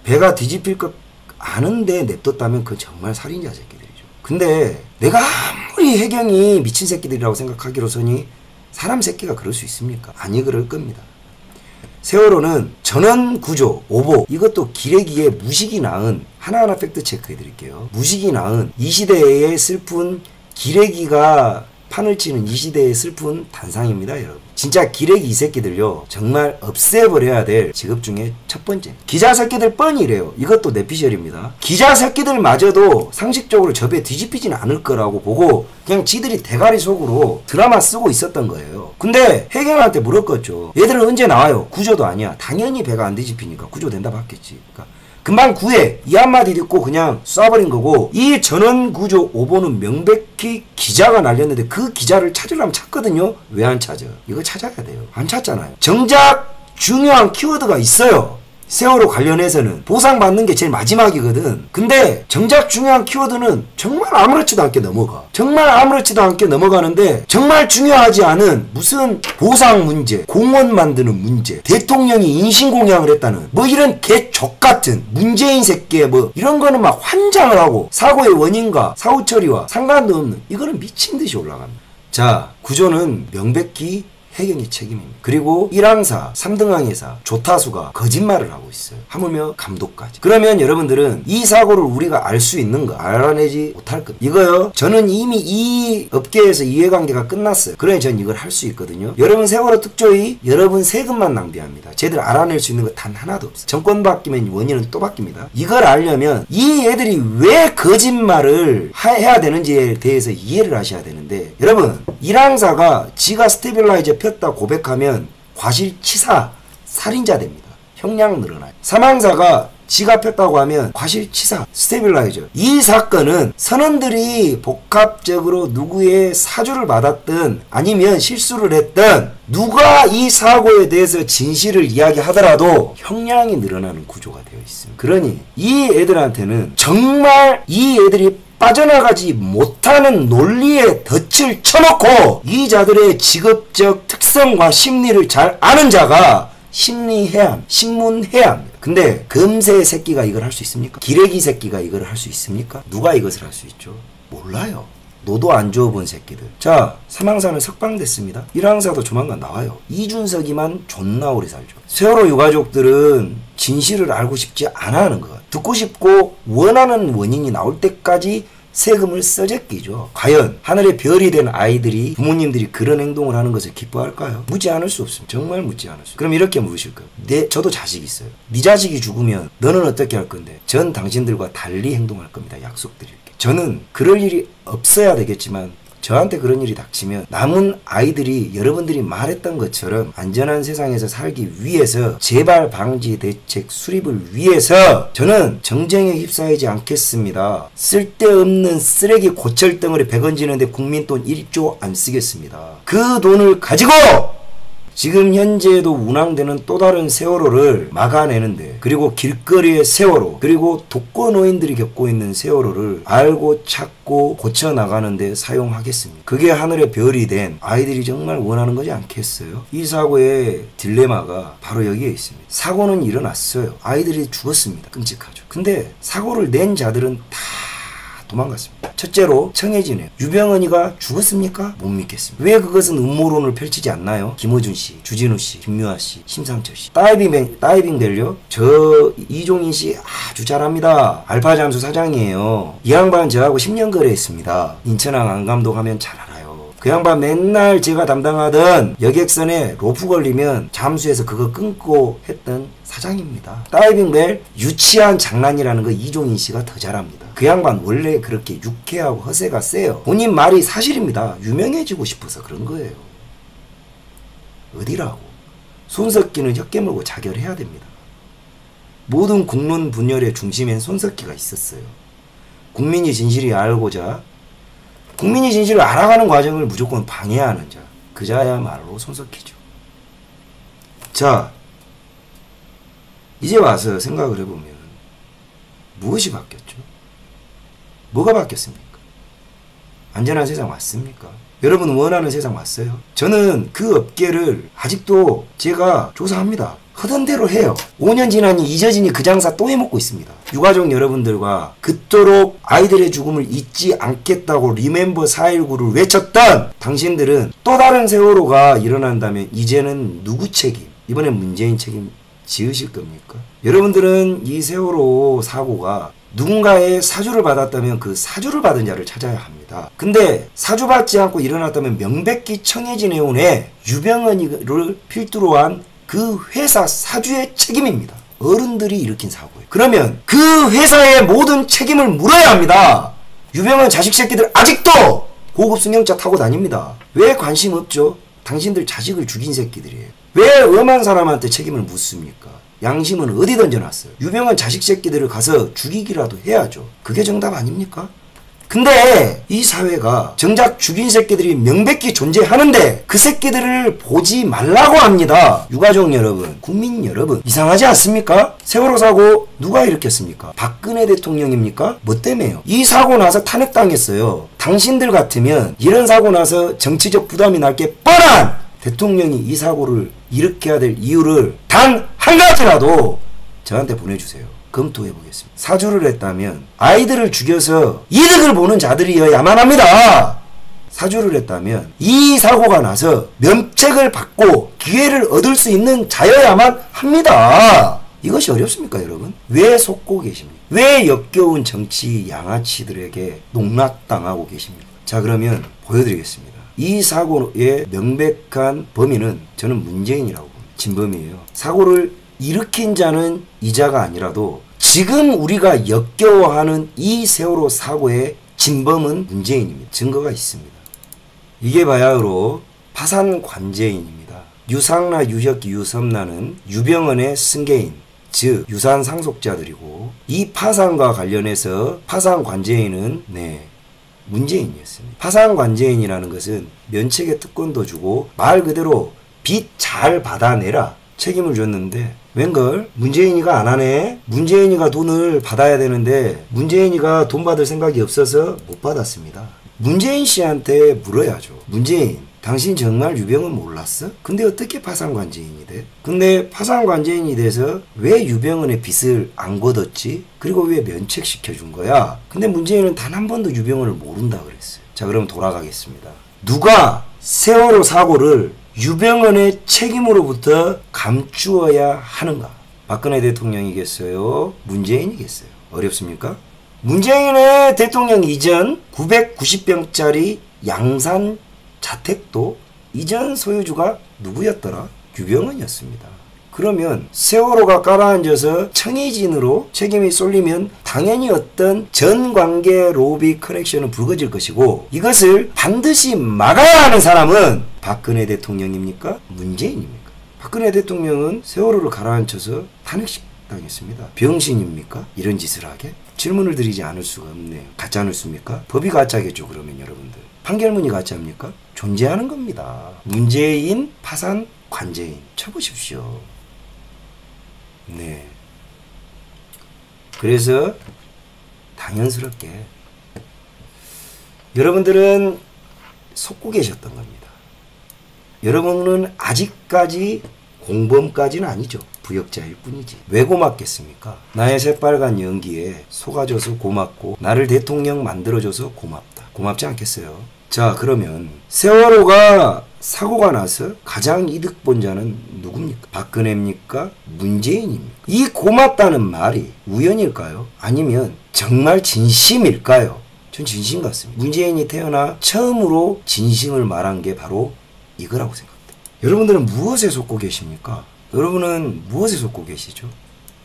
배가 뒤집힐 것 아는데 냅뒀다면 그건 정말 살인자 새끼들이죠. 근데 내가 아무리 해경이 미친 새끼들이라고 생각하기로서니 사람 새끼가 그럴 수 있습니까? 아니 그럴 겁니다. 세월호는 전원구조, 오보 이것도 기레기에 무식이 낳은 하나하나 팩트 체크해 드릴게요. 무식이 낳은 이 시대의 슬픈 기레기가 판을 치는 이 시대의 슬픈 단상입니다. 여러분 진짜 기레기 이 새끼들요 정말 없애버려야 될 직업 중에 첫 번째. 기자 새끼들 뻔히 이래요. 이것도 내피셜입니다. 기자 새끼들마저도 상식적으로 저 배 뒤집히진 않을 거라고 보고 그냥 지들이 대가리 속으로 드라마 쓰고 있었던 거예요. 근데 해경한테 물었겠죠. 얘들은 언제 나와요? 구조도 아니야. 당연히 배가 안 뒤집히니까 구조된다 봤겠지. 그러니까 금방 구해 이 한마디 듣고 그냥 쏴버린 거고 이 전원구조 오보는 명백히 기자가 날렸는데 그 기자를 찾으려면 찾거든요. 왜 안 찾아? 이거 찾아야 돼요. 안 찾잖아요. 정작 중요한 키워드가 있어요. 세월호 관련해서는 보상받는 게 제일 마지막이거든. 근데 정작 중요한 키워드는 정말 아무렇지도 않게 넘어가. 정말 아무렇지도 않게 넘어가는데 정말 중요하지 않은 무슨 보상 문제, 공원 만드는 문제, 대통령이 인신공양을 했다는 뭐 이런 개족같은 문재인 새끼의 뭐 이런 거는 막 환장을 하고 사고의 원인과 사후 처리와 상관도 없는 이거는 미친 듯이 올라갑니다. 자, 구조는 명백히 해경의 책임입니다. 그리고 1항사, 3등항해사, 조타수가 거짓말을 하고 있어요. 하물며 감독까지. 그러면 여러분들은 이 사고를 우리가 알 수 있는가? 알아내지 못할 겁니다. 이거요. 저는 이미 이 업계에서 이해관계가 끝났어요. 그래 전 이걸 할 수 있거든요. 여러분 세월호 특조위 여러분 세금만 낭비합니다. 제대로 알아낼 수 있는 거 단 하나도 없어요. 정권 바뀌면 원인은 또 바뀝니다. 이걸 알려면 이 애들이 왜 거짓말을 해야 되는지에 대해서 이해를 하셔야 되는데 여러분 1항사가 지가 스테빌라이저 폈다 고백하면 과실치사 살인자 됩니다. 형량 늘어나요. 3항사가 지가 폈다고 하면 과실치사 스테빌라이저. 이 사건은 선원들이 복합적으로 누구의 사주를 받았든 아니면 실수를 했든 누가 이 사고에 대해서 진실을 이야기하더라도 형량이 늘어나는 구조가 되어 있습니다. 그러니 이 애들한테는 정말 이 애들이 빠져나가지 못하는 논리에 덫을 쳐놓고 이 자들의 직업적 특성과 심리를 잘 아는 자가 심리해야 합니다. 신문해야 합니다. 근데 금세 새끼가 이걸 할 수 있습니까? 기레기 새끼가 이걸 할 수 있습니까? 누가 이것을 할 수 있죠? 몰라요. 노도 안 주워본 새끼들. 자, 3항사는 석방됐습니다. 1항사도 조만간 나와요. 이준석이만 존나 오래 살죠. 세월호 유가족들은 진실을 알고 싶지 않아 하는 것 같아요. 듣고 싶고 원하는 원인이 나올 때까지 세금을 써제끼죠. 과연 하늘의 별이 된 아이들이 부모님들이 그런 행동을 하는 것을 기뻐할까요? 묻지 않을 수 없습니다. 정말 묻지 않을 수. 그럼 이렇게 물으실 거예요. 저도 자식이 있어요. 네 자식이 죽으면 너는 어떻게 할 건데? 전 당신들과 달리 행동할 겁니다. 약속드릴게요. 저는 그럴 일이 없어야 되겠지만 저한테 그런 일이 닥치면 남은 아이들이 여러분들이 말했던 것처럼 안전한 세상에서 살기 위해서 재발 방지 대책 수립을 위해서 저는 정쟁에 휩싸이지 않겠습니다. 쓸데없는 쓰레기 고철덩어리 100원 지는데 국민 돈 1조 안 쓰겠습니다. 그 돈을 가지고 지금 현재에도 운항되는 또 다른 세월호를 막아내는데, 그리고 길거리의 세월호, 그리고 독거노인들이 겪고 있는 세월호를 알고 찾고 고쳐나가는데 사용하겠습니다. 그게 하늘의 별이 된 아이들이 정말 원하는 거지 않겠어요? 이 사고의 딜레마가 바로 여기에 있습니다. 사고는 일어났어요. 아이들이 죽었습니다. 끔찍하죠. 근데 사고를 낸 자들은 다 도망갔습니다. 첫째로 청해진에 유병언이가 죽었습니까? 못 믿겠습니다. 왜 그것은 음모론을 펼치지 않나요? 김어준 씨, 주진우 씨, 김유아 씨, 심상철 씨. 다이빙 벨요? 저 이종인 씨 아주 잘합니다. 알파 잠수 사장이에요. 이 양반 저하고 10년 거래했습니다. 인천항 안감독 하면 잘 알아요. 그 양반 맨날 제가 담당하던 여객선에 로프 걸리면 잠수해서 그거 끊고 했던 사장입니다. 다이빙벨 유치한 장난이라는 거 이종인 씨가 더 잘합니다. 그 양반 원래 그렇게 유쾌하고 허세가 세요. 본인 말이 사실입니다. 유명해지고 싶어서 그런 거예요. 어디라고. 손석기는 혀 깨물고 자결해야 됩니다. 모든 국론 분열의 중심엔 손석기가 있었어요. 국민이 진실이 알고자 국민이 진실을 알아가는 과정을 무조건 방해하는 자, 그 자야말로 손석기죠. 자, 이제 와서 생각을 해보면 무엇이 바뀌었죠? 뭐가 바뀌었습니까? 안전한 세상 왔습니까? 여러분 원하는 세상 왔어요? 저는 그 업계를 아직도 제가 조사합니다. 하던 대로 해요. 5년 지나니 잊어지니 그 장사 또 해먹고 있습니다. 유가족 여러분들과 그토록 아이들의 죽음을 잊지 않겠다고 리멤버 4.19를 외쳤던 당신들은 또 다른 세월호가 일어난다면 이제는 누구 책임? 이번엔 문재인 책임 지으실 겁니까? 여러분들은 이 세월호 사고가 누군가의 사주를 받았다면 그 사주를 받은 자를 찾아야 합니다. 근데 사주받지 않고 일어났다면 명백히 청해진 해운에 유병언이를 필두로 한 그 회사 사주의 책임입니다. 어른들이 일으킨 사고예요. 그러면 그 회사의 모든 책임을 물어야 합니다. 유병언 자식 새끼들 아직도 고급 승용차 타고 다닙니다. 왜 관심 없죠? 당신들 자식을 죽인 새끼들이에요. 왜 엄한 사람한테 책임을 묻습니까? 양심은 어디 던져놨어요? 유명한 자식 새끼들을 가서 죽이기라도 해야죠. 그게 정답 아닙니까? 근데 이 사회가 정작 죽인 새끼들이 명백히 존재하는데 그 새끼들을 보지 말라고 합니다. 유가족 여러분, 국민 여러분, 이상하지 않습니까? 세월호 사고 누가 일으켰습니까? 박근혜 대통령입니까? 뭐 때문에요? 이 사고 나서 탄핵당했어요. 당신들 같으면 이런 사고 나서 정치적 부담이 날 게 뻔한 대통령이 이 사고를 일으켜야 될 이유를 단 한 가지라도 저한테 보내주세요. 검토해보겠습니다. 사주를 했다면 아이들을 죽여서 이득을 보는 자들이어야만 합니다. 사주를 했다면 이 사고가 나서 면책을 받고 기회를 얻을 수 있는 자여야만 합니다. 이것이 어렵습니까, 여러분? 왜 속고 계십니까? 왜 역겨운 정치 양아치들에게 농락당하고 계십니까? 자, 그러면 보여드리겠습니다. 이 사고의 명백한 범인은 저는 문재인이라고 봅니다. 진범이에요. 사고를 일으킨 자는 이자가 아니라도 지금 우리가 역겨워하는 이 세월호 사고의 진범은 문재인입니다. 증거가 있습니다. 이게 바야흐로 파산 관제인입니다. 유상라, 유혁기, 유섬라는 유병언의 승계인, 즉 유산 상속자들이고 이 파산과 관련해서 파산 관제인은 문재인이었습니다. 파산 관제인이라는 것은 면책의 특권도 주고 말 그대로 빚 잘 받아내라 책임을 줬는데 웬걸 문재인이가 안 하네. 문재인이가 돈을 받아야 되는데 문재인이가 돈 받을 생각이 없어서 못 받았습니다. 문재인 씨한테 물어야죠. 문재인, 당신 정말 유병언 몰랐어? 근데 어떻게 파산관제인이 돼? 근데 파산관제인이 돼서 왜 유병언의 빚을 안 걷었지? 그리고 왜 면책시켜준 거야? 근데 문재인은 단 한 번도 유병언을 모른다 그랬어요. 자, 그럼 돌아가겠습니다. 누가 세월호 사고를 유병언의 책임으로부터 감추어야 하는가? 박근혜 대통령이겠어요? 문재인이겠어요? 어렵습니까? 문재인의 대통령 이전 990평짜리 양산 자택도 이전 소유주가 누구였더라? 유병언이었습니다. 그러면 세월호가 가라앉아서 청해진으로 책임이 쏠리면 당연히 어떤 전 관계 로비 커넥션은 불거질 것이고 이것을 반드시 막아야 하는 사람은 박근혜 대통령입니까? 문재인입니까? 박근혜 대통령은 세월호를 가라앉혀서 탄핵당했습니다. 병신입니까? 이런 짓을 하게? 질문을 드리지 않을 수가 없네요. 가짜 뉴스입니까? 법이 가짜겠죠. 그러면 여러분들. 판결문이 가짜입니까? 존재하는 겁니다. 문재인 파산 관제인 쳐보십시오. 네. 그래서 당연스럽게 여러분들은 속고 계셨던 겁니다. 여러분은 아직까지 공범까지는 아니죠. 부역자일 뿐이지. 왜 고맙겠습니까? 나의 새빨간 연기에 속아줘서 고맙고 나를 대통령 만들어줘서 고맙다. 고맙지 않겠어요? 자, 그러면 세월호가 사고가 나서 가장 이득 본 자는 누굽니까? 박근혜입니까? 문재인입니까? 이 고맙다는 말이 우연일까요? 아니면 정말 진심일까요? 전 진심 같습니다. 문재인이 태어나 처음으로 진심을 말한 게 바로 이거라고 생각합니다. 여러분들은 무엇에 속고 계십니까? 여러분은 무엇에 속고 계시죠?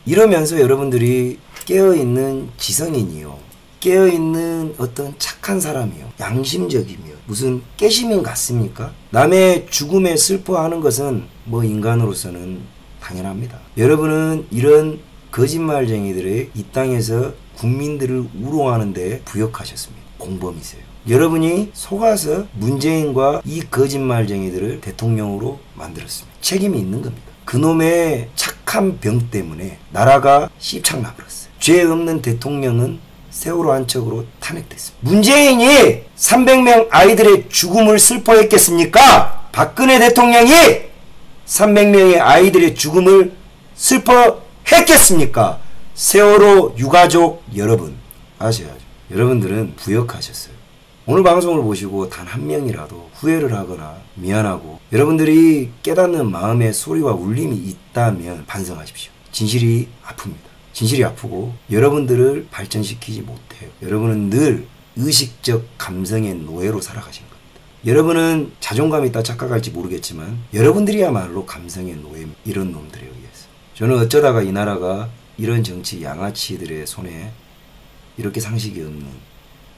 이러면서 여러분들이 깨어있는 지성인이요. 깨어있는 어떤 착한 사람이요. 양심적이며 무슨 깨시민 같습니까? 남의 죽음에 슬퍼하는 것은 뭐 인간으로서는 당연합니다. 여러분은 이런 거짓말쟁이들의 이 땅에서 국민들을 우롱하는데 부역하셨습니다. 공범이세요. 여러분이 속아서 문재인과 이 거짓말쟁이들을 대통령으로 만들었습니다. 책임이 있는 겁니다. 그놈의 착한 병 때문에 나라가 씹창나버렸어요. 죄 없는 대통령은 세월호 한 척으로 탄핵됐습니다. 문재인이 300명 아이들의 죽음을 슬퍼했겠습니까? 박근혜 대통령이 300명의 아이들의 죽음을 슬퍼했겠습니까? 세월호 유가족 여러분 아셔야죠. 여러분들은 부역하셨어요. 오늘 방송을 보시고 단 한 명이라도 후회를 하거나 미안하고 여러분들이 깨닫는 마음의 소리와 울림이 있다면 반성하십시오. 진실이 아픕니다. 진실이 아프고 여러분들을 발전시키지 못해요. 여러분은 늘 의식적 감성의 노예로 살아가신 겁니다. 여러분은 자존감이 있다 착각할지 모르겠지만 여러분들이야말로 감성의 노예, 이런 놈들에 의해서. 저는 어쩌다가 이 나라가 이런 정치 양아치들의 손에 이렇게 상식이 없는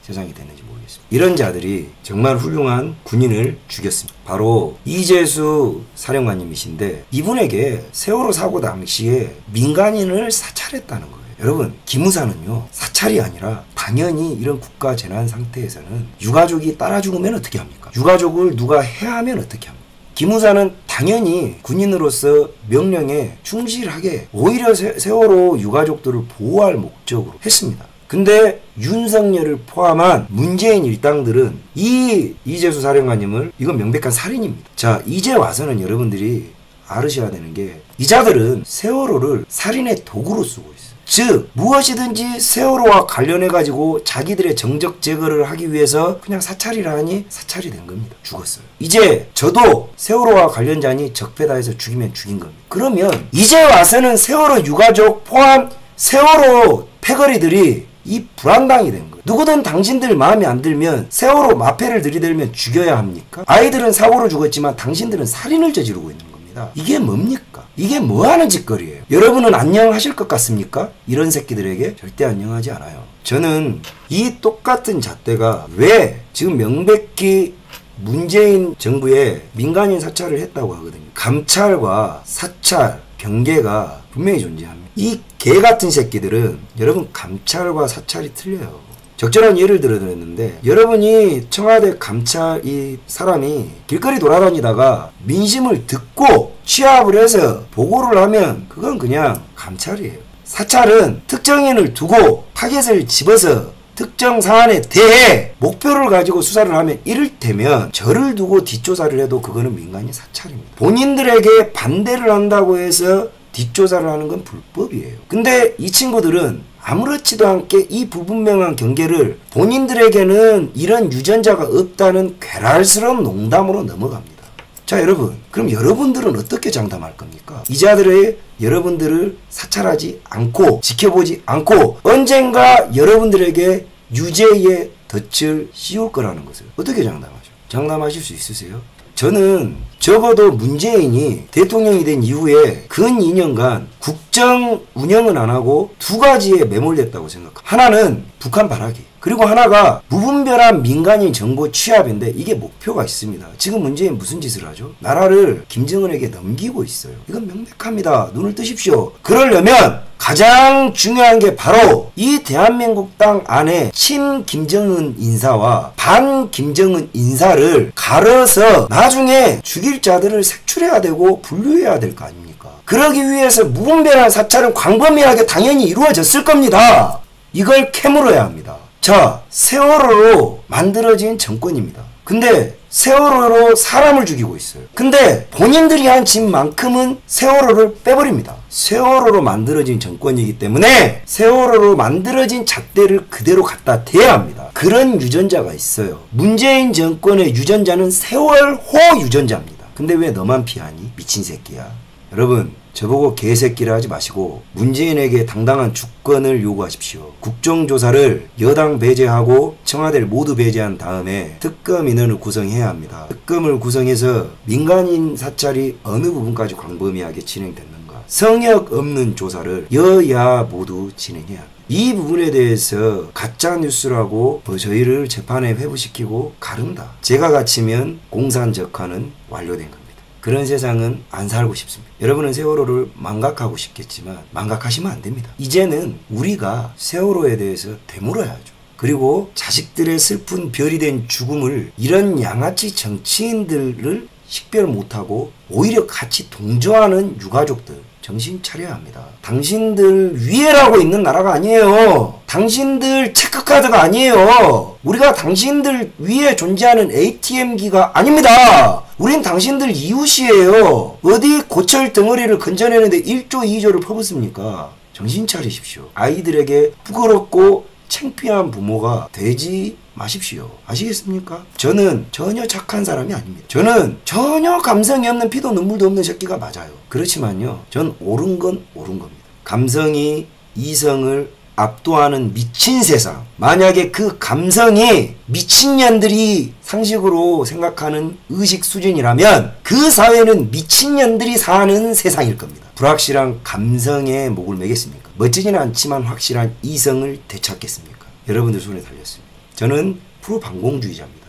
세상이 됐는지 모르겠습니다. 이런 자들이 정말 훌륭한 군인을 죽였습니다. 바로 이재수 사령관님이신데 이분에게 세월호 사고 당시에 민간인을 사찰했다는 거예요. 여러분, 기무사는요 사찰이 아니라 당연히 이런 국가 재난 상태에서는 유가족이 따라 죽으면 어떻게 합니까? 유가족을 누가 해하면 어떻게 합니까? 기무사는 당연히 군인으로서 명령에 충실하게 오히려 세월호 유가족들을 보호할 목적으로 했습니다. 근데 윤석열을 포함한 문재인 일당들은 이 이재수 사령관님을 이건 명백한 살인입니다. 자, 이제 와서는 여러분들이 알으셔야 되는 게 이 자들은 세월호를 살인의 도구로 쓰고 있어요. 즉 무엇이든지 세월호와 관련해가지고 자기들의 정적 제거를 하기 위해서 그냥 사찰이라 하니 사찰이 된 겁니다. 죽었어요. 이제 저도 세월호와 관련자니 적폐다 해서 죽이면 죽인 겁니다. 그러면 이제 와서는 세월호 유가족 포함 세월호 패거리들이 이 불안당이 된 거예요. 누구든 당신들 마음에 안 들면 세월호 마패를 들이대면 죽여야 합니까? 아이들은 사고로 죽었지만 당신들은 살인을 저지르고 있는 겁니다. 이게 뭡니까? 이게 뭐하는 짓거리예요? 여러분은 안녕하실 것 같습니까? 이런 새끼들에게 절대 안녕하지 않아요. 저는 이 똑같은 잣대가 왜 지금 명백히 문재인 정부에 민간인 사찰을 했다고 하거든요. 감찰과 사찰, 경계가 분명히 존재합니다. 이 개같은 새끼들은 여러분 감찰과 사찰이 틀려요. 적절한 예를 들어드렸는데 여러분이 청와대 감찰 이 사람이 길거리 돌아다니다가 민심을 듣고 취합을 해서 보고를 하면 그건 그냥 감찰이에요. 사찰은 특정인을 두고 타겟을 집어서 특정 사안에 대해 목표를 가지고 수사를 하면 이를테면 저를 두고 뒷조사를 해도 그거는 민간인 사찰입니다. 본인들에게 반대를 한다고 해서 뒷조사를 하는 건 불법이에요. 근데 이 친구들은 아무렇지도 않게 이 불분명한 경계를 본인들에게는 이런 유전자가 없다는 괴랄스러운 농담으로 넘어갑니다. 자, 여러분, 그럼 여러분들은 어떻게 장담할 겁니까? 이 자들의 여러분들을 사찰하지 않고 지켜보지 않고 언젠가 여러분들에게 유죄의 덫을 씌울 거라는 것을 어떻게 장담하죠? 장담하실 수 있으세요? 저는 적어도 문재인이 대통령이 된 이후에 근 2년간 국정 운영은 안 하고 두 가지에 매몰됐다고 생각합니다. 하나는 북한 발악이, 그리고 하나가 무분별한 민간인 정보 취합인데 이게 목표가 있습니다. 지금 문재인 무슨 짓을 하죠? 나라를 김정은에게 넘기고 있어요. 이건 명백합니다. 눈을 뜨십시오. 그러려면 가장 중요한 게 바로 이 대한민국 땅 안에 친 김정은 인사와 반 김정은 인사를 가려서 나중에 죽일 자들을 색출해야 되고 분류해야 될 거 아닙니까? 그러기 위해서 무분별한 사찰은 광범위하게 당연히 이루어졌을 겁니다. 이걸 캐물어야 합니다. 자, 세월호로 만들어진 정권입니다. 근데 세월호로 사람을 죽이고 있어요. 근데 본인들이 한 짓만큼은 세월호를 빼버립니다. 세월호로 만들어진 정권이기 때문에 세월호로 만들어진 잣대를 그대로 갖다 대야 합니다. 그런 유전자가 있어요. 문재인 정권의 유전자는 세월호 유전자입니다. 근데 왜 너만 피하니? 미친 새끼야. 여러분, 저보고 개새끼라 하지 마시고 문재인에게 당당한 주권을 요구하십시오. 국정조사를 여당 배제하고 청와대를 모두 배제한 다음에 특검 인원을 구성해야 합니다. 특검을 구성해서 민간인 사찰이 어느 부분까지 광범위하게 진행됐는가, 성역 없는 조사를 여야 모두 진행해야 합니다. 이 부분에 대해서 가짜뉴스라고 저희를 재판에 회부시키고 가른다. 제가 갇히면 공산적화는 완료된 겁니다. 그런 세상은 안 살고 싶습니다. 여러분은 세월호를 망각하고 싶겠지만 망각하시면 안 됩니다. 이제는 우리가 세월호에 대해서 되물어야죠. 그리고 자식들의 슬픈 별이 된 죽음을 이런 양아치 정치인들을 식별 못하고 오히려 같이 동조하는 유가족들 정신 차려야 합니다. 당신들 위에라고 있는 나라가 아니에요. 당신들 체크카드가 아니에요. 우리가 당신들 위에 존재하는 ATM기가 아닙니다. 우린 당신들 이웃이에요. 어디 고철 덩어리를 건져내는데 1조 2조를 퍼붓습니까? 정신 차리십시오. 아이들에게 부끄럽고 창피한 부모가 되지 마십시오. 아시겠습니까? 저는 전혀 착한 사람이 아닙니다. 저는 전혀 감성이 없는 피도 눈물도 없는 새끼가 맞아요. 그렇지만요, 전 옳은 건 옳은 겁니다. 감성이 이성을 압도하는 미친 세상, 만약에 그 감성이 미친년들이 상식으로 생각하는 의식 수준이라면 그 사회는 미친년들이 사는 세상일 겁니다. 불확실한 감성에 목을 매겠습니까? 멋지지는 않지만 확실한 이성을 되찾겠습니까? 여러분들 손에 달렸습니다. 저는 프로방공주의자입니다.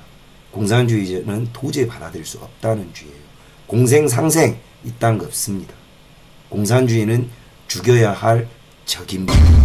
공산주의자는 도저히 받아들일 수 없다는 주의예요. 공생상생 이딴 거 없습니다. 공산주의는 죽여야 할 적입니다.